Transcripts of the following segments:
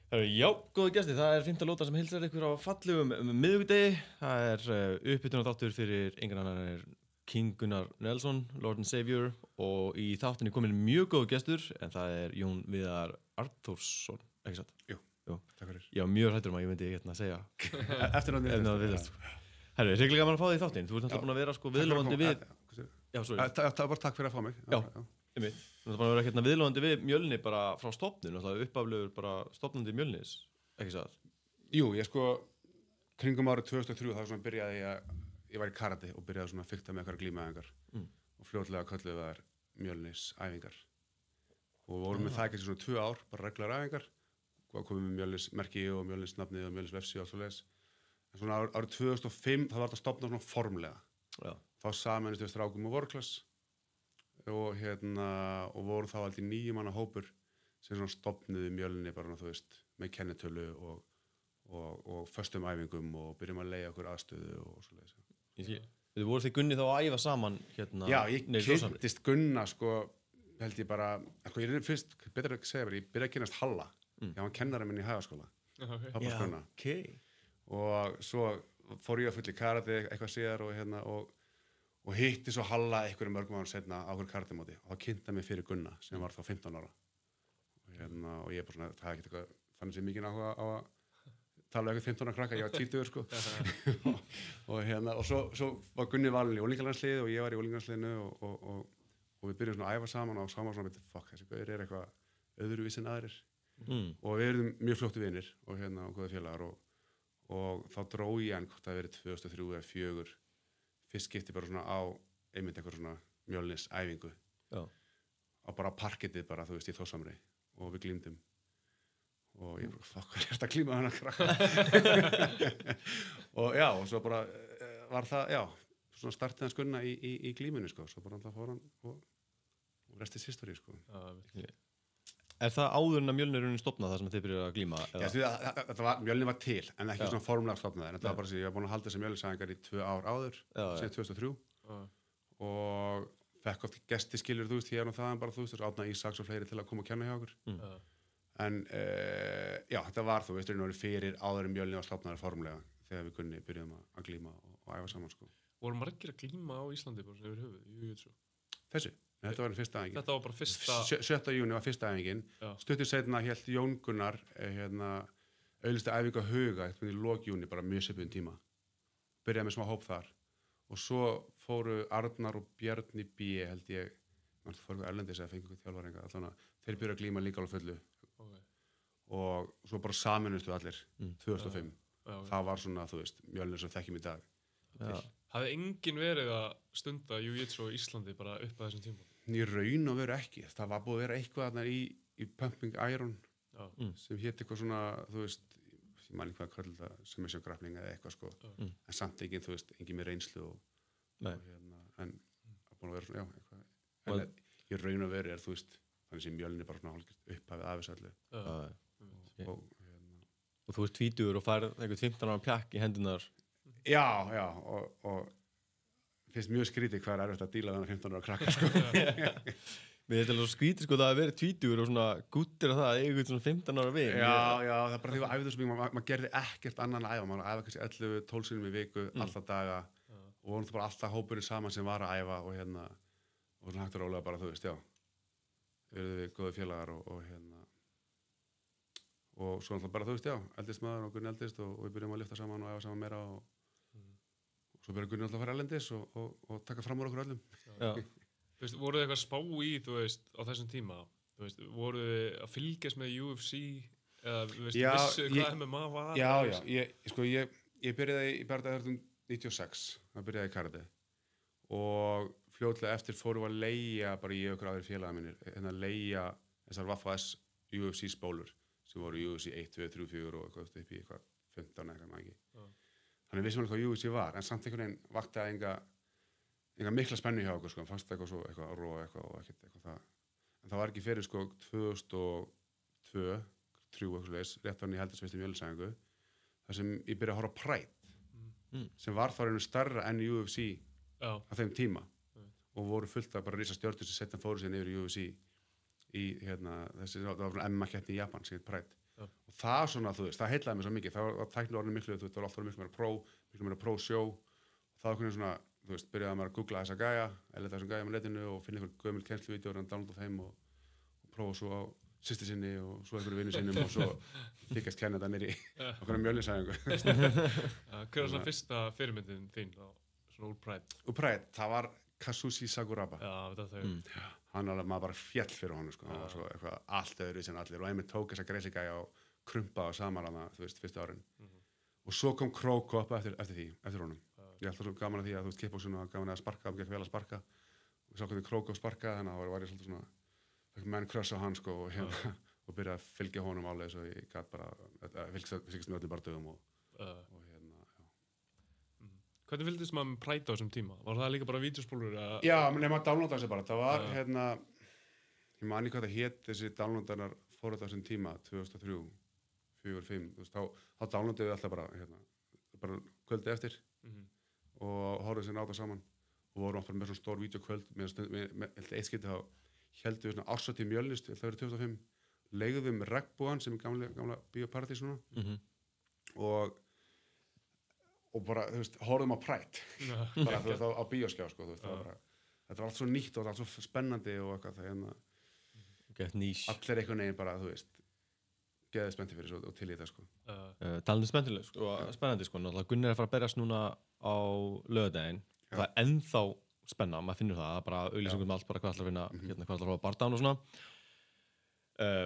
Já, góði gesti, það 5. lóta sem hilsar ykkur á fallegum miðvikudegi. Það uppbytun og þáttur fyrir engan annan en King Gunnar Nelson, Lord and Savior, og í þáttinni komin mjög góð gestur, en það Jón Viðar Arnþórsson, ekki satt? Jú, takk fyrir. Já, mjög hræddur að ég myndi segja. Eftirnafnið Viðast. Herru, hrikalega gaman að fá þig í þáttinn. Þú ert náttúrulega búin að vera viðlóðandi við... Já, sorry. Það bara takk fyrir að fá mig. Já. Einmitt. Þú ert búin að vera viðlóðandi við Mjölni bara frá stofnun, uppaflegur bara stofnandi Mjölnis, ekki satt? Jú, ég kringum árið 2003 þá byrjaði ég var í karate og byrjaði svona að fikta með eitthvað glímaæfingar og fljótlega kölluðu þær Mjölnis æfingar og vorum með það ekki svona 2 ár, bara reglulegar æfingar og komum með Mjölnis merki og Mjölnis nafnið og Mjölnis vefsíðu og svoleiðis. En svona árið 2005 þá var þetta stofnað svona formlega. Já. Þá sameinist við strákum og vorklass og voru þá aldrei 9 manna hópur sem svona stofnuðu Mjölni bara þú veist með kennitölu og föstum æfingum og byrjum að leigja okkur aðstöðu og svoleiðis. Þið voru þið Gunni þá að æfa saman Já, ég kynntist Gunna held ég bara, ég fyrst betur ekki segja ég byrjaði að kynnast Halla. Ég var kennari minn í Hagaskóla. Já, okay. Og svo fór ég að fulli karate eitthvað síðar og hitti svo Halla einhverjum mörgum árum seinna á okkur karatemóti og þá kynnti mig fyrir Gunna sem var þá 15 ára. Og ég bara svona, það ekkert eitthvað, fann sér mikið áhuga á að tala eitthvað 15 ára krakka, ég var 20 og svo var Gunni valinn í unglingalandsliðið og ég var í unglingalandsliðinu og við byrjum svona að æfa saman og saman svona, fuck, þessi gauðir eitthvað öðruvísi en aðrir. Og við erum mjög fljóttu vinir og góða félagar og þá dró ég hann hvort það verið 2003 eða 2004 fyrst skipti bara svona á einmitt einhver svona Mjölnis æfingu á bara parkettið bara þú veist í Þórshamri og við glímdum og ég bara fuck hvað þetta að glíma hana krakka og svo bara var það svona startið hans Gunna í glíminu svo bara alltaf fór hann og rest is history það áður en að Mjölni stofnað það sem þið byrjuðu að glíma? Mjölni var til, en ekki svona formlega stofnað. En þetta var bara ég var búin að halda þessi Mjölnisæfingar í 2 ár áður, síðan 2003. Og fekk oft gesti skilur, þú veist, hér og þaðan bara, þú veist, Árna Ísaks og fleiri til að koma og kenna hjá okkur. En þetta var, þú veist, fyrir áður en Mjölni var stofnaður formlega, þegar við Gunni byrjuðum að glíma og æfa saman, sko. Voru margir að glíma á Íslandi bara sem yfir höfuð? Þessi? Þetta var fyrsta æfingin. Þetta var bara fyrsta... 7. júní var fyrsta æfingin. Stuttur seinna hélt Jón Gunnar auglýsti æfingu að Huga í lok júní, bara mjög svipuðum tíma. Byrjaði með smá hóp þar. Og svo fóru Arnar og Bjarni B, held ég, fóru erlendis eða fengu þjálfaringa. Þeir byrjuðu að glíma líka alveg fullu. Og svo bara sameinustu allir, 2005. Það var svona, þú veist, Mjölnir sem þekkjum í dag. Hafði enginn verið að stunda jiu-jitsu á Íslandi bara upp að þessum tíma? Í raun og veru ekki. Það var búið að vera eitthvað þarna í Pumping Iron sem hét eitthvað svona, þú veist, ég man ekki hvað kallið það, submission grappling eða eitthvað sko. En samt ekki, þú veist, engin með reynslu en það búið að vera svona, eitthvað. En í raun og veru þú veist, þannig sem Mjölni bara svona upphafið af þessu allu. Og þú ert tvítugur og færð eitthvað 15 ára pjakk í hendunar. Já, og finnst mjög skrítið hvað erfitt að díla við 15 ára krakka, sko. Mér þetta svo skrítið, sko, það að vera tvítugur og svona guttir að það eitthvað svona 15 ára vin. Já, það bara því að æfðu svo mikið, maður gerði ekkert annan að æfa, maður æfa kannski 11-12 sinnum í viku, alltaf daga, og vorum það bara alltaf hópurinn saman sem var að æfa og svona hægt og rólega bara, þú veist, verðum við góði félagar og svo alltaf bara, þú veist, eldist maður og Gunni eldist og við byrjum að lyfta saman og æfa saman meira og svo byrjar Gunni alltaf að fara erlendis og taka fram úr okkur öllum. Þú veist, voruð þið eitthvað spá í, þú veist, á þessum tíma? Þú veist, voruð þið að fylgjast með UFC eða, þú veist, vissu hvað MMA var? Já, ég byrjaði í bardaðartum 96, það byrjaði í karate og fljótlega eftir fórum við að leigja bara í okkur aðrir félaga mínir, leigja þessar Waff-S UFC spólur sem voru UFC 1, 2, 3, 4 og eitthvað upp í eitthvað 15 eitthvað maður ekki. Þannig vissum við hvað UFC var, en samt einhvern veginn vakti að enga mikla spennu hjá okkur, sko, fannst eitthvað svo eitthvað að róa eitthvað og eitthvað það. En það var ekki fyrir, sko, 2002, 3 eitthvað leis, rétt var hann í heldarsveistu Mjölnisæfingu, þar sem ég byrjaði að horfa á Pride, sem var þá einu stærra enn UFC á þeim tíma og voru fullt af bara risa stjörnur sem setja fóru síðan yfir UFC það var svona MMA-keppni í Japan síðan Pride Já. og það svona, þú veist, það heillaði mig svo mikið það var tæknilega orðin miklu, þú veist, það var alltaf miklu meira pro-sjó og það var hvernig svona, þú veist, byrjaði maður að googla þessa gæja eða þessum gæja með netinu og finna einhver gömul kennsluvídeó og downloada þeim og prófa svo á systur sinni og svo einhverju vinnu sinnum og svo þykast kenna þetta nýri okkur mjölninsæðingu Hver var svona fyrsta fyrirmyndin þín á svona úr Pride? og Pride, það var Kazushi Sakuraba Já, þetta þau. hann alveg maður bara fjall fyrir honum sko. hann var svo eitthvað allt öðru sem allir og einmitt tók þessa greysi gæja og krumpaði saman hana, þú veist, fyrstu árin og svo kom Krokop eftir honum ég er alltaf svo gaman að því að þú veist, kickboxinu var gaman að sparka, hann gekk vel að sparka og ég sá hvernig Krokop sparkaði þannig að það var ég svolítið svona menn crush á hann sko og og byrjaði að fylgja honum álega svo ég gæti bara fylgst með öllum bardögum og Hvernig fylgdist maður með Pride á þessum tíma? Var það líka bara vídeospólur? Já, menn maður downloadaði þessi bara það var ég man ekki hvað það hét þessi downloadanar fóruð á þessum tíma 2003, 4, 5 þá downloadaði við alltaf bara kvöldi eftir og horfðum sér á það saman og vorum alltaf með svona stór vídeokvöld með eitt skipti þá heldum við svona árshátíð Mjölnist það verið 2005 leigðum Regnbogan sem er gamla bíóparadís núna og bara, þú veist, horfðum á Pride bara, þú veist, á bíóskjá, sko, þú veist, þetta var allt svo nýtt og allt svo spennandi og eitthvað, allir einhvern veginn bara, þú veist, geðið spennti fyrir svo og til í þetta, sko. Talandi spennandi, sko, náttúrulega Gunnar að fara að berjast núna á laugardaginn, það er ennþá spenna, maður finnur það, bara auglýsingum allt, bara hvað ætlar að finna, hvað ætlar að fá Bardagan og svona.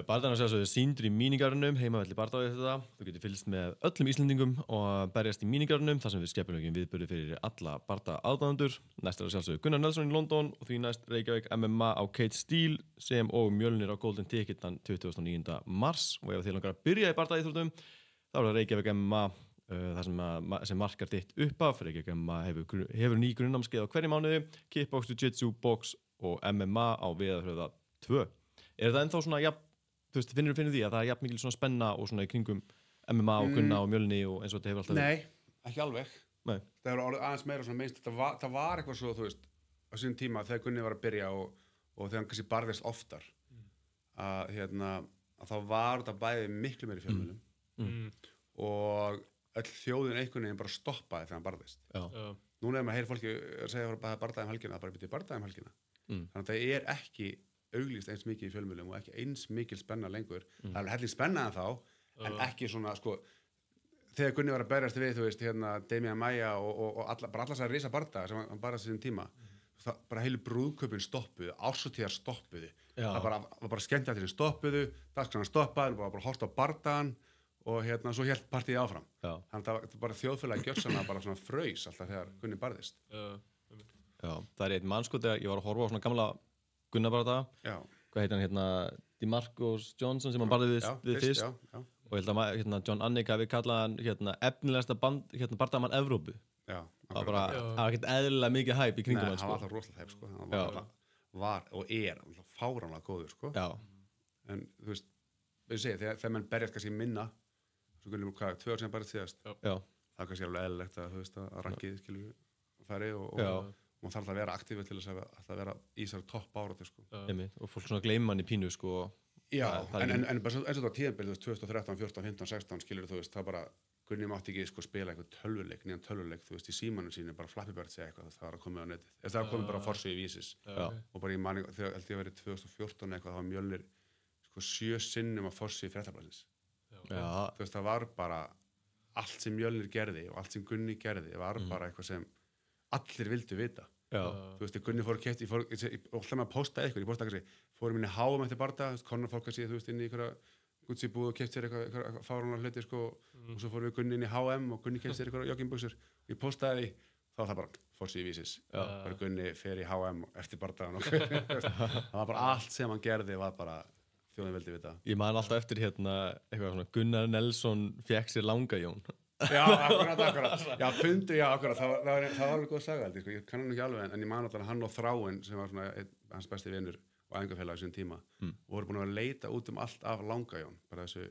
Bardagan er sýndur í mínigarðinum, heimavelli Bardaga þetta. Þú getur fylgst með öllum Íslendingum og berjast í mínigarðinum, þar sem við skemmtilegum viðburði fyrir alla Bardaga aðdáendur. Næst er að Gunnar Nelson í London og því næst Reykjavík MMA á Kate Steel sem og Mjölnir á Golden Ticket þann 29. mars. Og ef þið langar að byrja í Bardaga íþróttum, þá er það Reykjavík MMA það sem markar þitt uppaf. Reykjavík MMA hefur ný grunnnámskeið á hverju mánuði, kickbox, jiu-jitsu, box og MMA á Viðarfjörða 2. Er það ennþá svona, þú veist, finnur því að það er jafn mikil svona spenna og svona í kringum MMA og Gunna og Mjölni og eins og þetta hefur alltaf Nei, ekki alveg. Nei. Það hefur orðið aðeins meira svona minnst, það var eitthvað svo, þú veist, á sínum tíma þegar Gunni var að byrja og þegar hann kannski barðist oftar, að þá var þetta bæði miklu meiri fjölmiðlum og öll þjóðin einhvern veginn bara stoppaði þegar hann barðist. Núna ef maður heyrir fólki að segja að bardaði helgina, það bara byrja bardaði helgina. Þannig að það er ekki auglýst eins mikið í fjölmiðlum og ekki eins mikil spenna lengur. Það er heldur spennaðan þá, en ekki svona, sko, þegar Gunni var að berjast við, þú veist, Damian Maia og bara allar þessar risa bardaga sem hann barðast þessum tíma, það bara heilu brúðkaupin stoppuðu, árshátíðar stoppuðu, það var bara skemmtiatriðin stoppuðu, dagskráin stoppaði, bara horft á bardagan og svo hélt partíið áfram. Þannig að það var bara þjóðfélagi gjörsamlega bara svona fraus alltaf þegar Gunni barðist. Já, það er einn mann, sko, þegar ég var að horfa á svona gamla Gunnar bardaga. Hvað heit hann DeMarcus Johnson sem hann barði við fyrst og ég held að John Annick hafi kallað hann efnilegasta bardagamann Evrópu. Það var ekkert eðlilega mikið hæp í kringum hann, sko. Nei, hann var alltaf rosalega hæp, sko. Hann var og er fáránlega góður, sko. En þú veist, þegar mann berjast kannski minna, svo Gunni, 2 ár sem barðist síðast, það er kannski alveg eðlilegt að, þú veist, að rankið færi og maður þarf að vera aktífur til þess að vera í þessari topp áratu, sko. Og fólk svona gleymir mann í pínu, sko. Já, en bara eins og það tíðanbíl, 2013, 14, 15, 16, skilur þú veist, það bara, Gunni mátti ekki, sko, spila eitthvað nýjan tölvuleik, þú veist, í símanum sínu, bara Flappy Bird segja eitthvað, það var að koma á netið. Það var komið bara á forsíðu Vísis. Og bara í manni, þegar held ég að verið 2014 eitthvað, það var Mjölnir, sko, 7 sinnum á forsíðu Fréttablaðsins. Þú veist, það var bara allt sem Mjölnir gerði og allt sem Gunni gerði var bara eitthvað sem allir vildu vita. Þú veist, Gunni fór að keypti, og alltaf maður postaði eitthvað, ég postaði kannski, fórum inn í H&M eftir bardaga, konar fólk að sé, þú veist, inn í einhverja Gucci búð og keypti sér eitthvað fáránlega hluti, sko, og svo fórum við Gunni inn í H&M og Gunni keypti sér eitthvað joggingbuxur, ég postaði því, þá var það bara forsíðu Vísis, bara Gunni fer í H&M eftir bardagan og það var bara allt sem hann gerði var bara þjóðin vildi vita. Ég man alltaf eftir eitthvað svona Gunnar Nelson fékk sér Langajón. Já, akkurat. Akkurat. Það var alveg góð saga, sko. Ég kann hann ekki alveg, en ég man alltaf hann og Þráinn, sem var svona hans besti vinur og æfingafélag á sín tíma, og voru búin að leita út allt af Langajón, bara þessu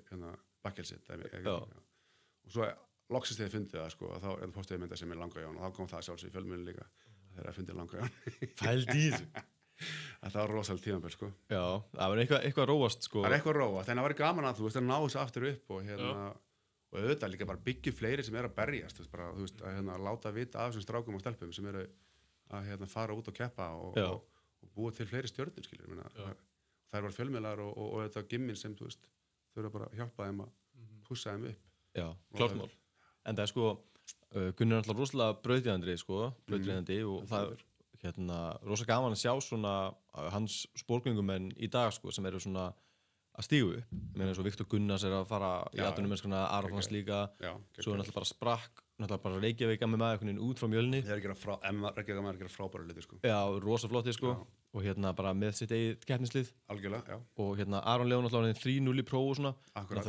bakkelsið. Og svo loksist þegar fundið það, sko, og þá postuði mynda sem er Langajón, og þá kom það sjálfsög í fjölmiðlum líka, þegar það fundið Langajón. Pældi í þessu. Þetta var rosalega tímabil, sko. Já, það var eitthvað róast, sko. Það var eitthvað róast, en það var gaman að, þú veist, að ná þessu aftur upp og og auðvitað líka bara byggja fleiri sem að berjast, þú veist, bara, þú veist, að láta vita af þessum strákum og stelpum sem að fara út og keppa og búa til fleiri stjörnur, skilur, það var fjölmiðlar og þetta gimmin sem, þú veist, þurfa bara að hjálpa þeim að pussa þeim upp. Já, klártmál. En það sko, Gunni alltaf rosalega brauðriðandi, sko, og það rosa gaman að sjá svona hans spórgöngumenn í dag, sko, sem eru svona að stígu upp. Eins og Viktor Gunnars að fara í atvinnumennskuna, Aron Frans líka, svo náttúrulega bara sprakk, náttúrulega bara Reykjavík með einhvern út frá Mjölni. Reykjavík að gera frábæra hluti, sko. Já, rosa flotti, sko, og bara með sitt eigið keppnislið. Algjörlega, já. Og Aron Leon náttúrulega 3-0 í próf og svona. Akkurat.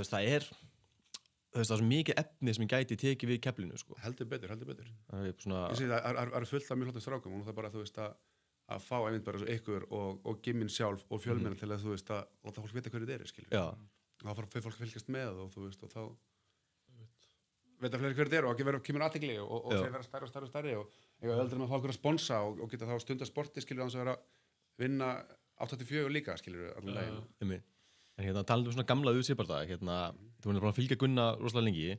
Það er svo mikið efni sem gæti tekið við keflinu, sko. Heldur betur. Það er svona... Ég segi það er fullt af mjög hluttum strákum og það bara, þú veist, að fá einmitt bara svo ykkur og gimmin sjálf og fjölmenn til að, þú veist, að láta fólk vita hverju þetta skilur. Já. Og þá fyrir fólk að fylgjast með og, þú veist, og þá veit að fleiri hverju þetta og ekki kemur athygli og þeir vera stærri og eiga öldri með að fá okkur að sponsa og geta þá stunda sporti, skilur, þannig að vera að vinna 84 líka, skilur, allir leginn. En talandi svona gamla UFC-bardaga, þú verður bara að fylgja Gunna rosalega lengi.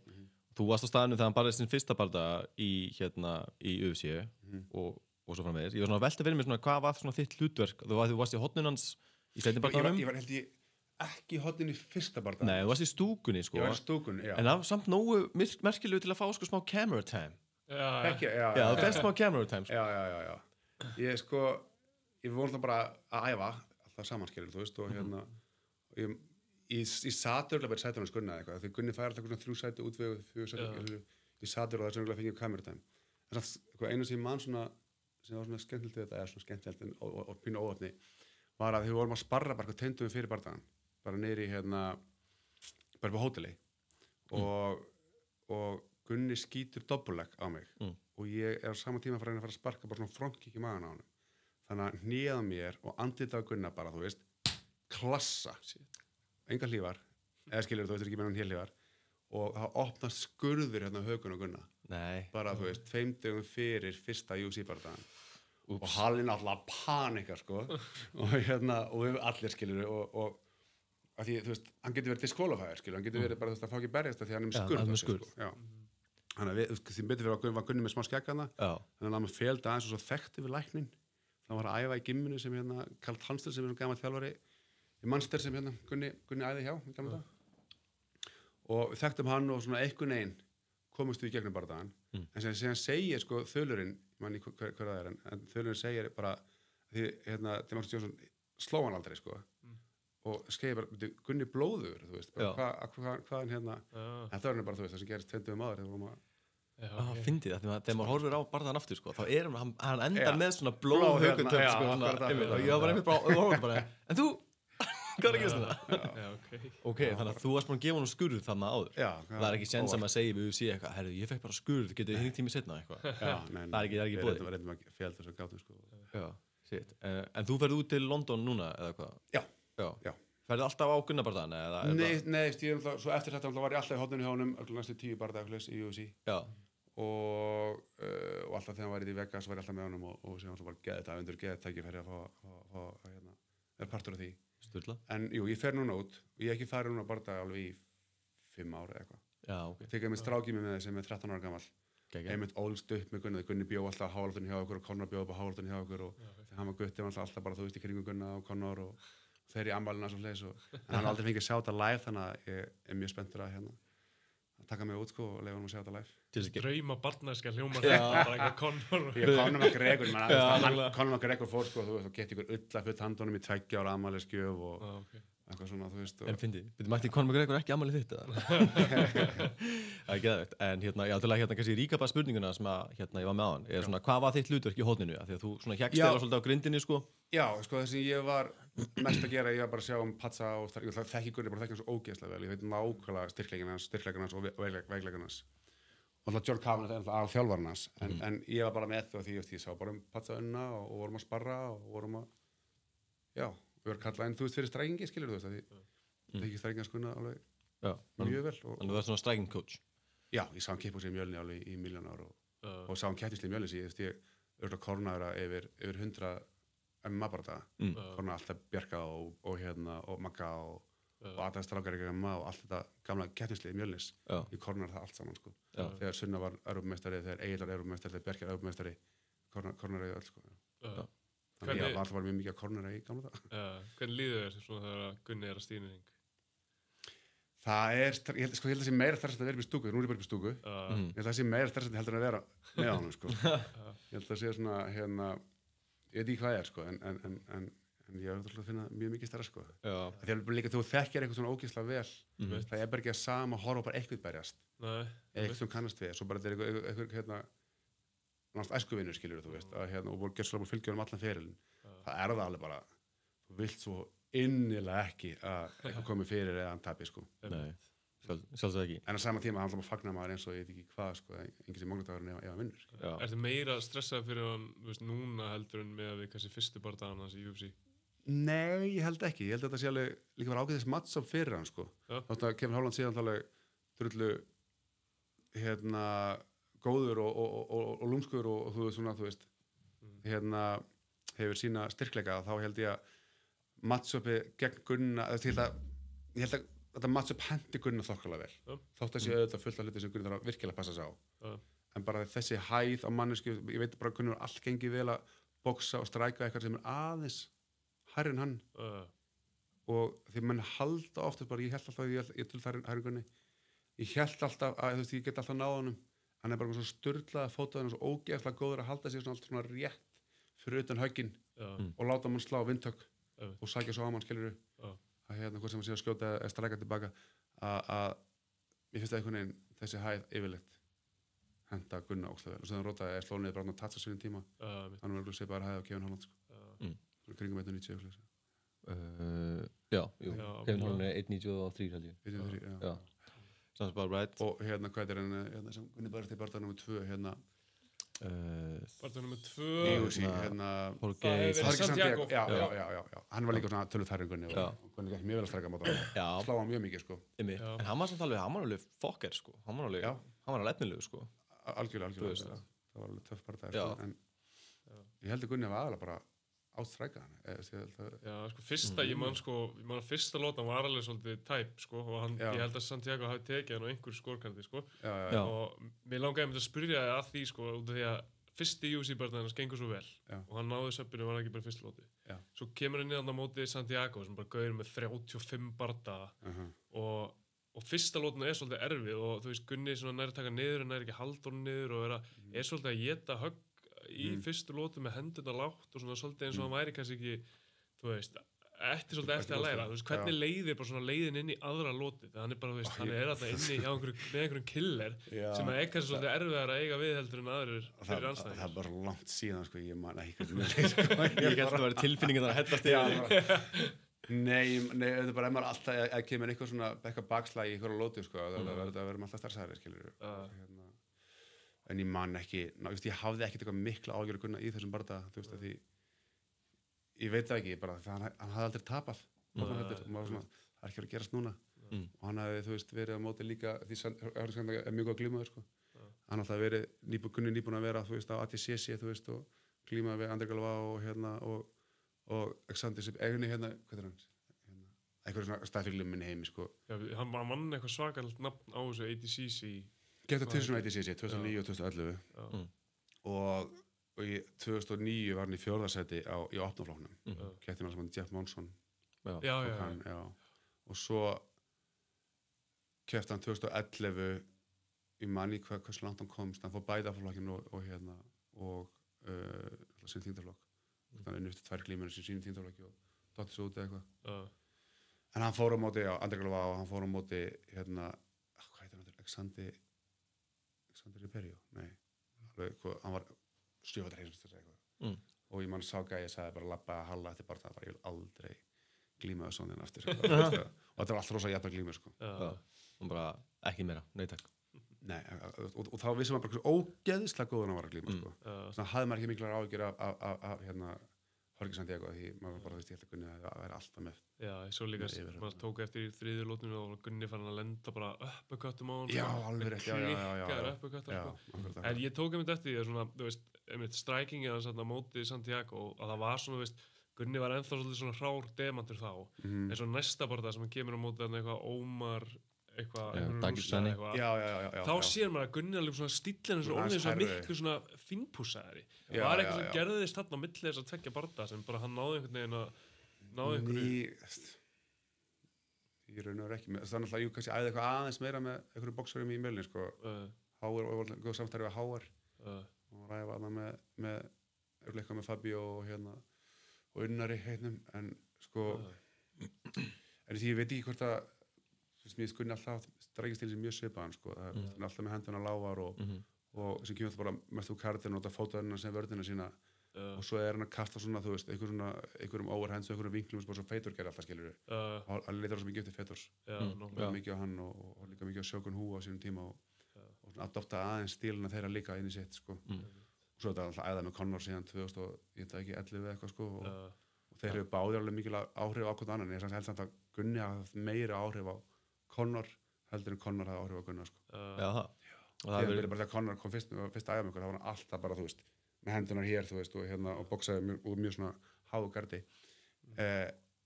Þú varst á staðinu þegar hann barðist sin fyrsta bardaga í UFC og svo framvegis. Ég var svona að velta fyrir mér svona hvað var svona þitt hlutverk. Þú varst í hornin hans í seinni bardaganum. Ég var held ég ekki í hornin í fyrsta bardaganum. Nei, þú varst í stúkunni, sko. Ég var í stúkunni, já. En það var samt nógu merkilegu til að fá sko smá camera time. Já, það fest smá camera time, sko. Já. Ég var bara að æfa alltaf samanskilur, þú veist, og ég satur alveg bara sætunum Gunna eitthvað, því Gunni fær alltaf svona 3 sæti útvegu, 4 sæti, ég satur og það sem ég fengið camera time. En það einu sem ég man svona, sem var svona skemmtilegt við þetta, eða svona skemmtilegt og pínu óöfni, var að við vorum að sparra bara tegndum við fyrir bardagan, bara niður í bara upp á hóteli og Gunni skýtur doppellegg á mig og ég á sama tíma að fara að sparka bara svona frontkík í magan á hann. Þannig að hnéð á mér og andlitað á Gunna bara, þú veist, klassa, enga hlífar, eða skilur þú veist ekki með hann hlífar og það opnast skurður á hökun á Gunna. Nei. Bara, þú veist, 5 dögum fyrir fyrsta UFC-bardagan. Og halinn alltaf panika, sko. og við allir, skilur og að því, þú veist, hann getur verið disqualifier, skilur, hann getur verið bara, þú veist, að fá ekki berjast því hann er með skurð. Sko. Þannig að því betur fyrir að var Gunni með smá skeggana, þannig að hann féldi aðeins og svo þekkti við læknin. Það var að æfa í gimminu sem Karl Hansson sem er gamall þjálfari í Manchester sem Gunni æði hjá í gamla dag. Og við þekktum hann og svona einhvern veginn komumst við í gegnum bardagan. En sem segir sko þölurinn, manni hver það er, en þölurinn segir bara því Demarcus Johnson sló hann aldrei sko. Og skeiði bara, Gunni blóður, þú veist, hvað en það er bara, þú veist, það sem gerist 20 áður, fyndið það, þegar maður horfir á barðan aftur sko, þá hann endar með svona blóð hökutöp sko, og ég var einmitt bara en þú, hvað er að gerast þetta? Ok, þannig að þú varst búin að gefa hann skurð þannig áður. Það er ekki séns að maður segir við UFC eitthvað, herru, ég fekk bara skurð, getið þið hringt í mig seinna eitthvað. Það er ekki búið. Við reyndum að fjölda þessu gátum sko. En þú ferð út til London núna eða hvað? Já. Ferðu alltaf á Gunnabardagann eða? Nei, svo eftir þetta var ég alltaf í horninu hjá honum, næstu 10 bardagaflis í UFC. Og alltaf þegar hann var í Vegas var ég alltaf með honum og sem hann svo bara undur geðtækifæri að fá er partur af því. Sturla. En jú, ég fer núna út og ég hef ekki farið núna bardaga alveg í 5 ár eða eitthvað. Okay. Tekið mér strákið með þeim sem er 13 ára gamall. Einmitt ólst upp með Gunni bjó alltaf á Háaldunni hjá okkur og Conor bjó upp á Háaldunni hjá okkur og þegar hann var gutti var alltaf bara þú veist í kringum Gunna og Conor og þeir í ammælina svo fleis en hann aldrei fengið að sjá þetta live þannig að ég er mjög spenntur að taka mig út sko og leiða hann að sjá þetta live. Drauma barnæska hljómar bara eitthvað Conor. Conor McGregor fór sko þú veist og gett ykkur ulla full handunum í 2 ára ammælisgjöf og eitthvað svona þú veist. En fyndi, mætti Conor McGregor ekki ammælið þitt eða? Það er geðveikt, en já til að kannski ríkapa spurninguna sem að ég var með á hann er svona hvað var þitt hlutverk í horninu af því að þú svona hékkst eða svolítið á grindinni sko? Já, sko það sem ég var mest að gera ég var bara að sjá patsa og þekki Gunni bara þekki hans ógeðslega vel ég veit nákvæmlega styrkleikana hans og veikleikana hans og alltaf John Kavanagh er alltaf þjálfarinn hans en ég var bara með það því ég sá bara patsa unna og vorum að sparra og vorum að við vorum kallað inn þú veist fyrir strækingi skilur þú veist að því ekki strækingarskunna alveg mjög vel Þannig þú ert svona striking coach? Já, ég sá hann kippa sig í Mjölni alveg í 1.000.000 ár og sá hann keppnisli í Mjölni ég örgulega kornaður yfir 100 MMA bara Conor alltaf Bjarka og Magga og Ataði strákar ekki MMA og allt þetta gamla keppnislið Mjölnis í Conor það allt saman sko. Þegar Sunna var Evrópumeistari, þegar Egil var Evrópumeistari, þegar Bjarki var Evrópumeistari, Conor öll sko. Þannig að alltaf var mjög mikið að Conor í gamla það. Hvernig líður þér svona þegar Gunni að stína þing? Það ég held að það sé meira stressandi að vera upp í stúku, nú er ég bara upp í stúku. Ég held að það sé meira stressandi heldur en að vera með honum sko. Ég held að það sé svona ég veit ekki hvað ég sko, en ég er alltaf að finna mjög mikið stress sko. Þegar líka þú þekkir eitthvað svona ógeðslega vel, það er bara ekki að sama horfa bara eitthvað berjast. Eitthvað sem kannast við, svo bara þetta er eitthvað náttúrulega æskuvinur skilur þú veist, og voru gjörsamlega búin fylgja allan ferilinn. Það er það alveg bara, þú vilt svo innilega ekki að eitthvað komi fyrir eða hann tapi sko. Nei, sjálfsög ekki. En á sama tíma hann fagnar maður eins og ég veit ekki hvað sko, enginn sem mánudagurinn ef hann vinnur. Ertu meira stressað fyrir hann, veist, núna heldur en með að við kannski fyrstu bardagana hans í UFC? Nei, ég held ekki. Ég held að þetta sé alveg líka var ágæðis matchup fyrir hann sko. Þátt að Kevin Holland síðan alveg drullu góður og lúmskur og þú veist hefur sína styrkleika þá held ég að matchupi gegn Gunna ég held að þetta matchup hendi Gunna þokkalega vel þótt að sé auðvitað fullt af hluti sem Gunni þarf að virkilega passa sig á en bara þessi hæð á mannesku ég veit bara að Gunni allt gengið vel að boksa og stræka eitthvað sem er aðeins hærri en hann og því mann halda oftast bara ég held alltaf að ég til hærri Gunni ég held alltaf að þú veist ég get alltaf náð honum hann er bara svona sturlað fótaðinn og svo ógeðslega góður að halda sig svona allt svona rétt fyrir utan högginn og láta mann slá vindhögg og sækja svo á mann skilur að hvað sem hann sé að skjóta eða stræka tilbaka að ég finnst það einhvern veginn þessi hæð yfirleitt henda Gunna ógeðslega vel og svo Róta er slóð niður bara að tatsa sínum tíma hann verður sér bara hæð á Kevin Holland sko kringum 1.90 já, Kevin Holland er 1.93 held ég 1.93, sounds about right og hvað er hann sem Gunni barst í barða nr. 2 barða nr. 2 Jorge Santiago já, hann var líka svona töluð þærri Gunni og Gunni gekk mjög vel að strækja móta slá hann mjög mikið sko en hann var samt alveg fokker sko hann var alveg efnilegu sko algjörlega það var alveg töff barða sko. en ég held að Gunni var aðalega bara ástrækja hann já, sko, fyrsta, ég man að fyrsta lótan var alveg svolítið tæp, sko, og ég held að Santiago hafi tekið hann á einhverju skórkarti, sko og mér langaði að spyrja það að því, sko, út af því að fyrsti UFC-barðan hans gengur svo vel og hann náði söppinu, var ekki bara fyrsta lóti svo kemur hann niðan á móti Santiago sem bara gauður með 35 barða og fyrsta lótinu er svolítið erfið og þú veist, Gunni svona nær að taka niður en nær ekki halda honum niður og er svolítið að éta högg í fyrstu lótu með hendurna lágt og svona svolítið eins og hann væri kannski ekki þú veist, eftir að læra þú veist, hvernig leiðir bara svona leiðin inn í aðra lóti þegar hann er bara, þú veist, hann er alltaf inni hjá með einhverjum killer sem er kannski svolítið erfiðar að eiga við heldur en aðrir fyrir anstæðing það er bara langt síðan, sko, ég man ekki hvernig ég held að vera tilfinningin að hellast yfir Nei, þetta er bara ef maður alltaf að kemur eitthvað bakslag í einhverju lóti, sko, það verðum alltaf starfsæðir, skilur en ég man ekki, ég hafði ekkert eitthvað mikla ágjör að Gunna í þessum barða, þú veist, því ég veit það ekki, bara hann hafði aldrei tapað það er ekki að gerast núna og hann hafði, þú veist, verið á móti líka því hann er mjög góð að glímaður, sko hann hafði verið, Gunni nýbúin að vera, þú veist, á ATCC, þú veist, og glímaði við Andrei Galvao og Alexander Sip, hvað er hann? Eitthvað svona staðfylgjum minni heimi, sko Já, hann vann eitthvað svakalt nafn á þessu ADCC Geta til svona ADCC 2009 og 2011 og í 2009 var hann í 4. sæti í opnaflóknum keppti með Jeff Monson og svo keppti hann 2011 í manni hversu langt hann komst hann fór bæði aflokkin og sinn þýndarflokk hann er nýtt 2 glímur sem sínum þýndarflokki og dotti svo út eða eitthvað en hann fór á móti Andrei Galvao og hann fór á móti hvað heitir hann Alexander Ribeiro, hann var 7. heimsmeistari og ég mann sá gæði, ég sagði bara labba að halla eftir bara það var ég vil aldrei glímaðu svona þinn aftur og þetta var alltaf rosa jafn að glíma sko. og bara ekki meira, nei takk og þá vissum maður bara ógeðislega góðan að vara að glíma sko. Þannig hafði maður ekki miklar áhyggjur af Jorge Santiago því maður bara, ég ætla Gunni að vera alltaf með. Já, svo líka, maður tók eftir í þriðju lótinu og Gunni fann að lenda bara uppercuttum á hann. Já, alveg rétt, já. Klikkaður uppercuttar, sko. En ég tók eftir því að svona, þú veist, strikingið hans á móti Santiago og það var svona, þú veist, Gunni var ennþá svolítið svona hrár demantur þá. En svo næsta bara það sem hann kemur á móti eitthvað Ómar, Dagestani. Þá sér maður að Gunni alveg svona stíllinn svo orðið svona miklu svona fínpúsaðari. Það var eitthvað sem gerðist þarna á milli þess að tveggja barda sem bara hann náði einhvern veginn að náði einhverju. Ég raun og ekki með, það er náttúrulega, ég kannski æði eitthvað aðeins meira með einhverju boksurum í mjölni, sko. Háar og góð samstarfi að Háar. Og ræða aðna með eitthvað með Fabio og Unnari heitnum, en sko, en því ég veit ekki hvort að mér Gunni alltaf strækistílinn sem mjög svipaðan, sko. Það er alltaf með henduna lágar og sem kemur það bara mest úr kartinu og það fótaðurinn sem vörðina sína og svo hann að kasta svona, þú veist, einhverjum overhands og einhverjum vinklum sem Feitor gerði alltaf, skilur hann leitar svo mikið eftir Feitors mikið á hann og líka mikið á Shogun Hu á sínum tíma og adopta aðeins stílina þeirra líka inn í sitt, sko. Og svo er þetta alltaf æða með Conor síðan 2011 eitthvað, sko, og þeir hefur báðir alveg mikil áhrif á hvern annan. Ég held samt að Gunni hafði meira áhrif á Conor heldur en Conor hafði áhrif á Gunnar, sko. Það er bara þegar Conor kom fyrst að æfa mig, þá var hann alltaf bara, þú veist, með hendunar hér, þú veist, og boksaði úr mjög svona háu gardi.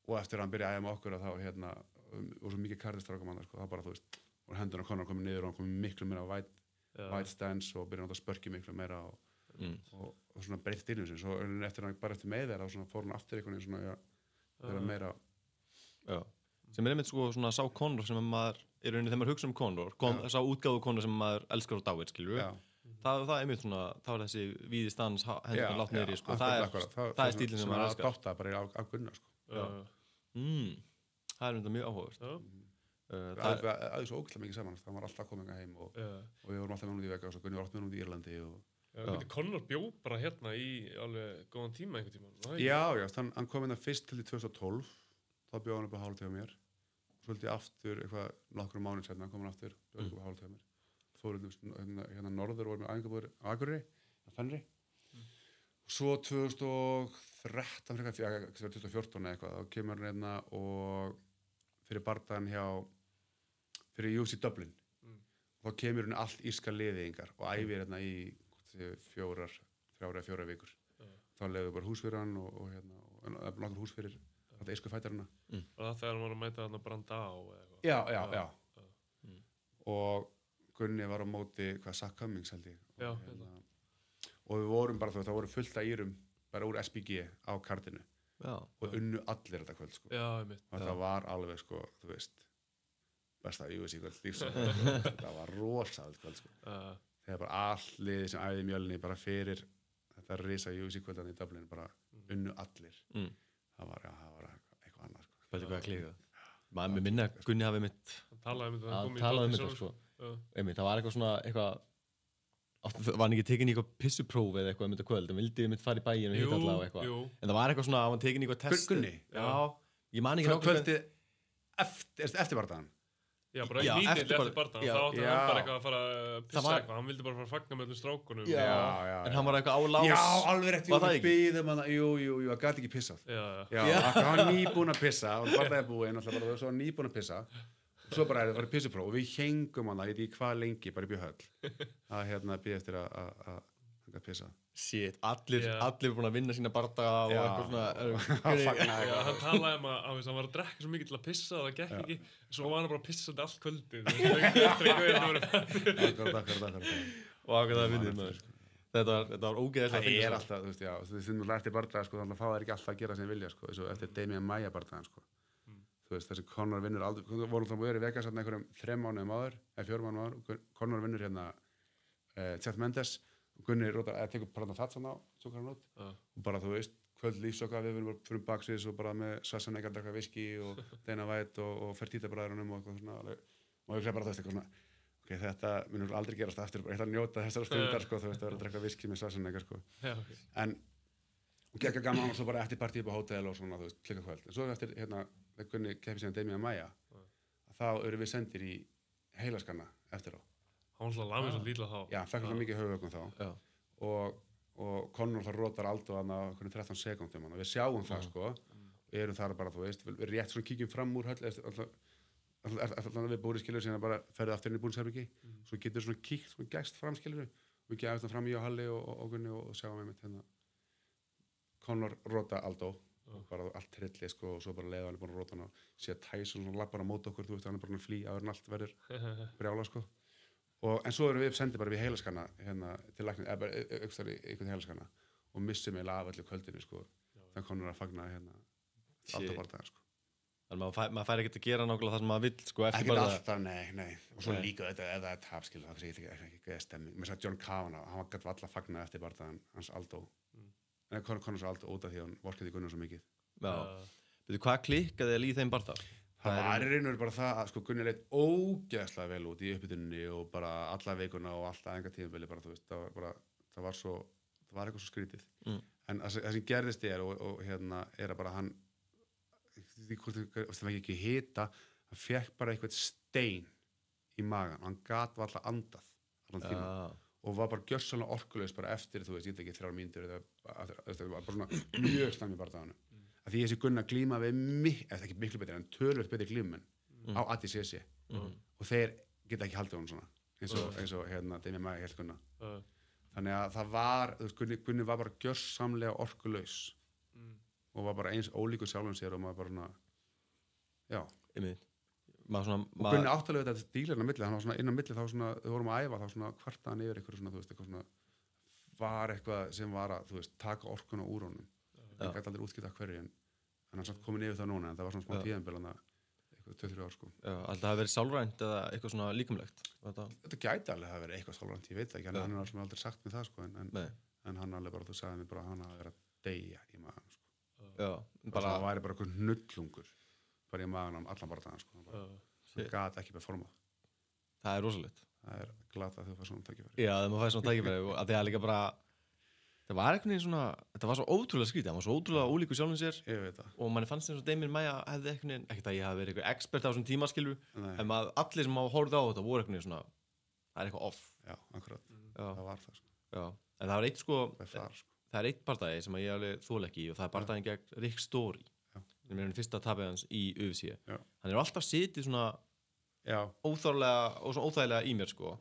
Og eftir að hann byrjaði að æfa með okkur þá, og svo mikið kardistrákum hann, sko, þá bara, þú veist, og hendunar Conor komið niður og hann komið miklu meira á wide stance og byrjaði að spörkja miklu meira og svona breytt stílum sin. Svo eftir meiðir, þá fór hann aftur einhvern veginn svona, vera meira. Já. Sem einmitt sko svona sá Conor sem maður í rauninni þegar maður hugsa Conor, sá útgáfu Conor sem maður elskar og dáir, skilur við. Það einmitt svona, þá þessi víði stans hendur látt niður í, sko. Það er stílinn sem maður elskar. Það er bara á Gunnar, sko. Það er einmitt mjög áhugavert. Það er svo ógeðslega mikið saman, það var alltaf komið heim og við vorum alltaf með út í Vegas og Gunni var alltaf með út í Írlandi og Conor bjó bara hérna í alveg góðan tíma einhvern tíma. Já, hann kom hérna fyrst til 2012. Þá bjóð hann upp á hálftíð á mér. Svolítið aftur, eitthvað nokkrum mánuð seinna kom hann aftur, bjóð upp á hálftíð á mér. Fórum hérna norður og vorum með æfingabúðir á Akureyri, á Fenri. Og svo 2013, 2014 eða eitthvað, þá kemur hann hérna og fyrir bardagan fyrir UC Dublin. Þá kemur hann allt írska liðingar og æfir hérna í 3 eða 4 vikur. Þá leiðum við bara hús fyrir hann og nokkur hús fyrir þetta írsku fætarina. Og það þegar hann var að mæta þarna Brandá eða eitthvað? Já. Og Gunni var á móti, Zach Cummings held ég. Og við vorum bara, það voru fullt af írum bara úr SBG á kartinu. Og unnu allir þetta kvöld, sko. Það var alveg, sko, þú veist, besta UFC kvöld lífsins. Það var rosalega kvöld, sko. Þegar bara all liðið sem æfði mjölni bara fyrir þetta risa UFC kvöldan í Dublin bara unnu allir. Það var eitthvað annað, sko. Spældi hvað að klíða. Maður minna að Gunni hafi mitt talaði um þetta, sko. Það var eitthvað svona, var hann ekki tekinn í eitthvað pissupróf eða eitthvað um þetta kvöld, hann vildi mitt fara í bæinn og hitta alla og eitthvað. En það var eitthvað svona, hann var tekinn í eitthvað test. Gunni? Já, ég man ekki nákvæmlega. Kvöldið eftir bardagan? Já, bara í lítill eftir bardagan, þá átti hann bara eitthvað að fara að pissa eitthvað, hann vildi bara fara að fagna með öllum strákunum. Já, en hann var eitthvað á lás. Já, alveg rétt, við býðum hann, jú, það gæti ekki pissað. Já, hann var nýbúinn að pissa, og bardaði búinn, alltaf bara, svo var nýbúinn að pissa. Og svo bara það var pissupróf og við hengum hann, ég veit ekki hvað lengi, bara upp í höll. Að býða eftir að pissa. Shit, allir búin að vinna sína bardaga og eitthvað svona. Hann talaði að hann var að drekka svo mikið til að pissa og það gekk ekki. Svo var hann bara að pissa þetta allt kvöldið. Akkurat. Og það finnir maður. Þetta var ógeðslega að finna. Það alltaf, þú veist, þú finnum eftir bardaga, sko, þannig að það er ekki alltaf að gera sem vilja, sko, eins og eftir Damian Maia bardagan, sko. Þú veist, þessi Conor vinnur aldrei, vorum þá búið í Vegas hérna einhverjum 3 mánuðum áður, eða 4 mánuðum áður, Conor vinnur hérna Seth Mendes, og Gunni tekur bara það sann á, tókar hann út, og bara þú veist, kvöld lífsokka, við verðum bara fyrir baksviðs og bara með Schwarzenegger að drekka viski og Dana White og Fertitta-bræðrunum og eitthvað svona, og ég bara þú veist, eitthvað svona, ok, þetta munur aldrei gerast aftur, bara ég ætla að njóta þessara stundar, sko, þú veist, að vera að drekka viski með Schwarzenegger, sko, en gekka gaman og svo bara eftir partíu upp á hótel og svona, þú veist, klikka kvöld. En svo eftir, þegar Gunni keppir síðan Damian Maia, þá eru við sendir í heilaskanna eftir á. Hann var lamið svo lítið þá. Já, hann fekk alltaf mikið höfuðvögum þá. Og og Conor alltaf rótar Aldo hann á 13 sekúndum og við sjáum það sko við erum þar bara, þú veist, við rétt svona kíkjum fram úr höll alltaf við búið skilur síðan bara ferðið aftur inn í búningsherbergi svo getur svona kíkt, svona gæst fram skilur og við gefum þetta fram í og Halli og Gunni og sjáum einmitt hérna Conor róta Aldo og bara allt trilli sko og svo bara leiða hann búin að róta hann og sé að Tyson svona lappar á mót okkur, þú veist, hann bara flý áður en allt verður brjála sko en svo erum við sendið bara við heilaskanna hérna til læknir, eða bara aukstar í einhvern heilaskanna og missum eiginlega af öllu kvöldinu sko þannig Conor að fagna hérna Aldo bardaga sko Þannig maður fær ekkert að gera nákvæmlega það sem maður vill sko eftir bara alltaf, nei og svo líka þetta, ef það er tapskil þá sé ég ekki stemming mér sagði John Kavanagh, hann gæti alltaf fagnað eftir bardagan hans Aldo en Conor svo Aldo út af því að hann vorkaði Gunnar svo mikið Veitu, hvað klikkaði í þeim bardag? Það var í raun og veru bara það að sko Gunnar leit ógeðslega vel út í uppbytuninni og bara alla vikuna og alltaf enga tímabili bara, þú veist, það var eitthvað svo skrítið en það sem gerðist og hérna að bara hann það fekk ekki hita hann fekk bara eitthvað stein í magan, hann gat alltaf andað allan tíma og var bara gjörsamlega orkulaus bara eftir, þú veist, ég veit ekki 3 mínútur það var bara svona mjög slæmi í bardaganum að því þessi Gunnar glíma við ekki miklu betur en tölvöld betri glímumenn á ADCC og þeir geta ekki haldið honum svona eins og hérna Demi Maia hélt Gunnar þannig að það var, þú veist, Gunni var bara gjörsamlega orkulaus og var bara eins ólíkur sjálfum sér og maður bara svona já og Gunni áttalega þetta dílarinn á milli hann var svona inn á milli þá svona við vorum að æfa þá svona kvartaði hann yfir eitthvað svona þú veist eitthvað svona var eitthvað sem var að þú veist taka orkuna úr honum ég gæti aldrei útskýrt að hverju en hann samt komin yfir það núna en það var svona smá tíðanbel eitthvað 2-3 ár sko Alltaf hafi verið sálrænt eða eitthvað svona líkamlegt Þetta gæti alveg hafi verið eitthvað sálrænt ég veit það ekki hann har aldrei sagt mér það sko en hann alveg bara þú sagði mér bara hann hafi verið að deyja í magan sko það væri bara einhver nullungur bara í maganum allan bardagan sko það gat ekki performað Það er rosalegt það er glata að þú fær svona tækifæri Já, þegar maður fær svona tækifæri og að því að líka bara það var eitthvað svona þetta var svo ótrúlega skrítið hann var svo ótrúlega ólíkur sjálfum sér ég veit það og manni fannst eins og Demi Maia hefði eitthvað ekkert að ég hafi verið eitthvað expert á þessum tíma skilur en allir sem hafa horfið á þetta voru eitthvað svona það er eitthvað off Já, akkurat það var það sko Já, en það var eitt sko það er eitt bardagi sem ég alveg þóla ekki í og það er bardaginn gegn Rick Story sem er fyrsta tapið hans í UFC hann er alltaf sitið svona óþarlega og svona óþægilega í mér sko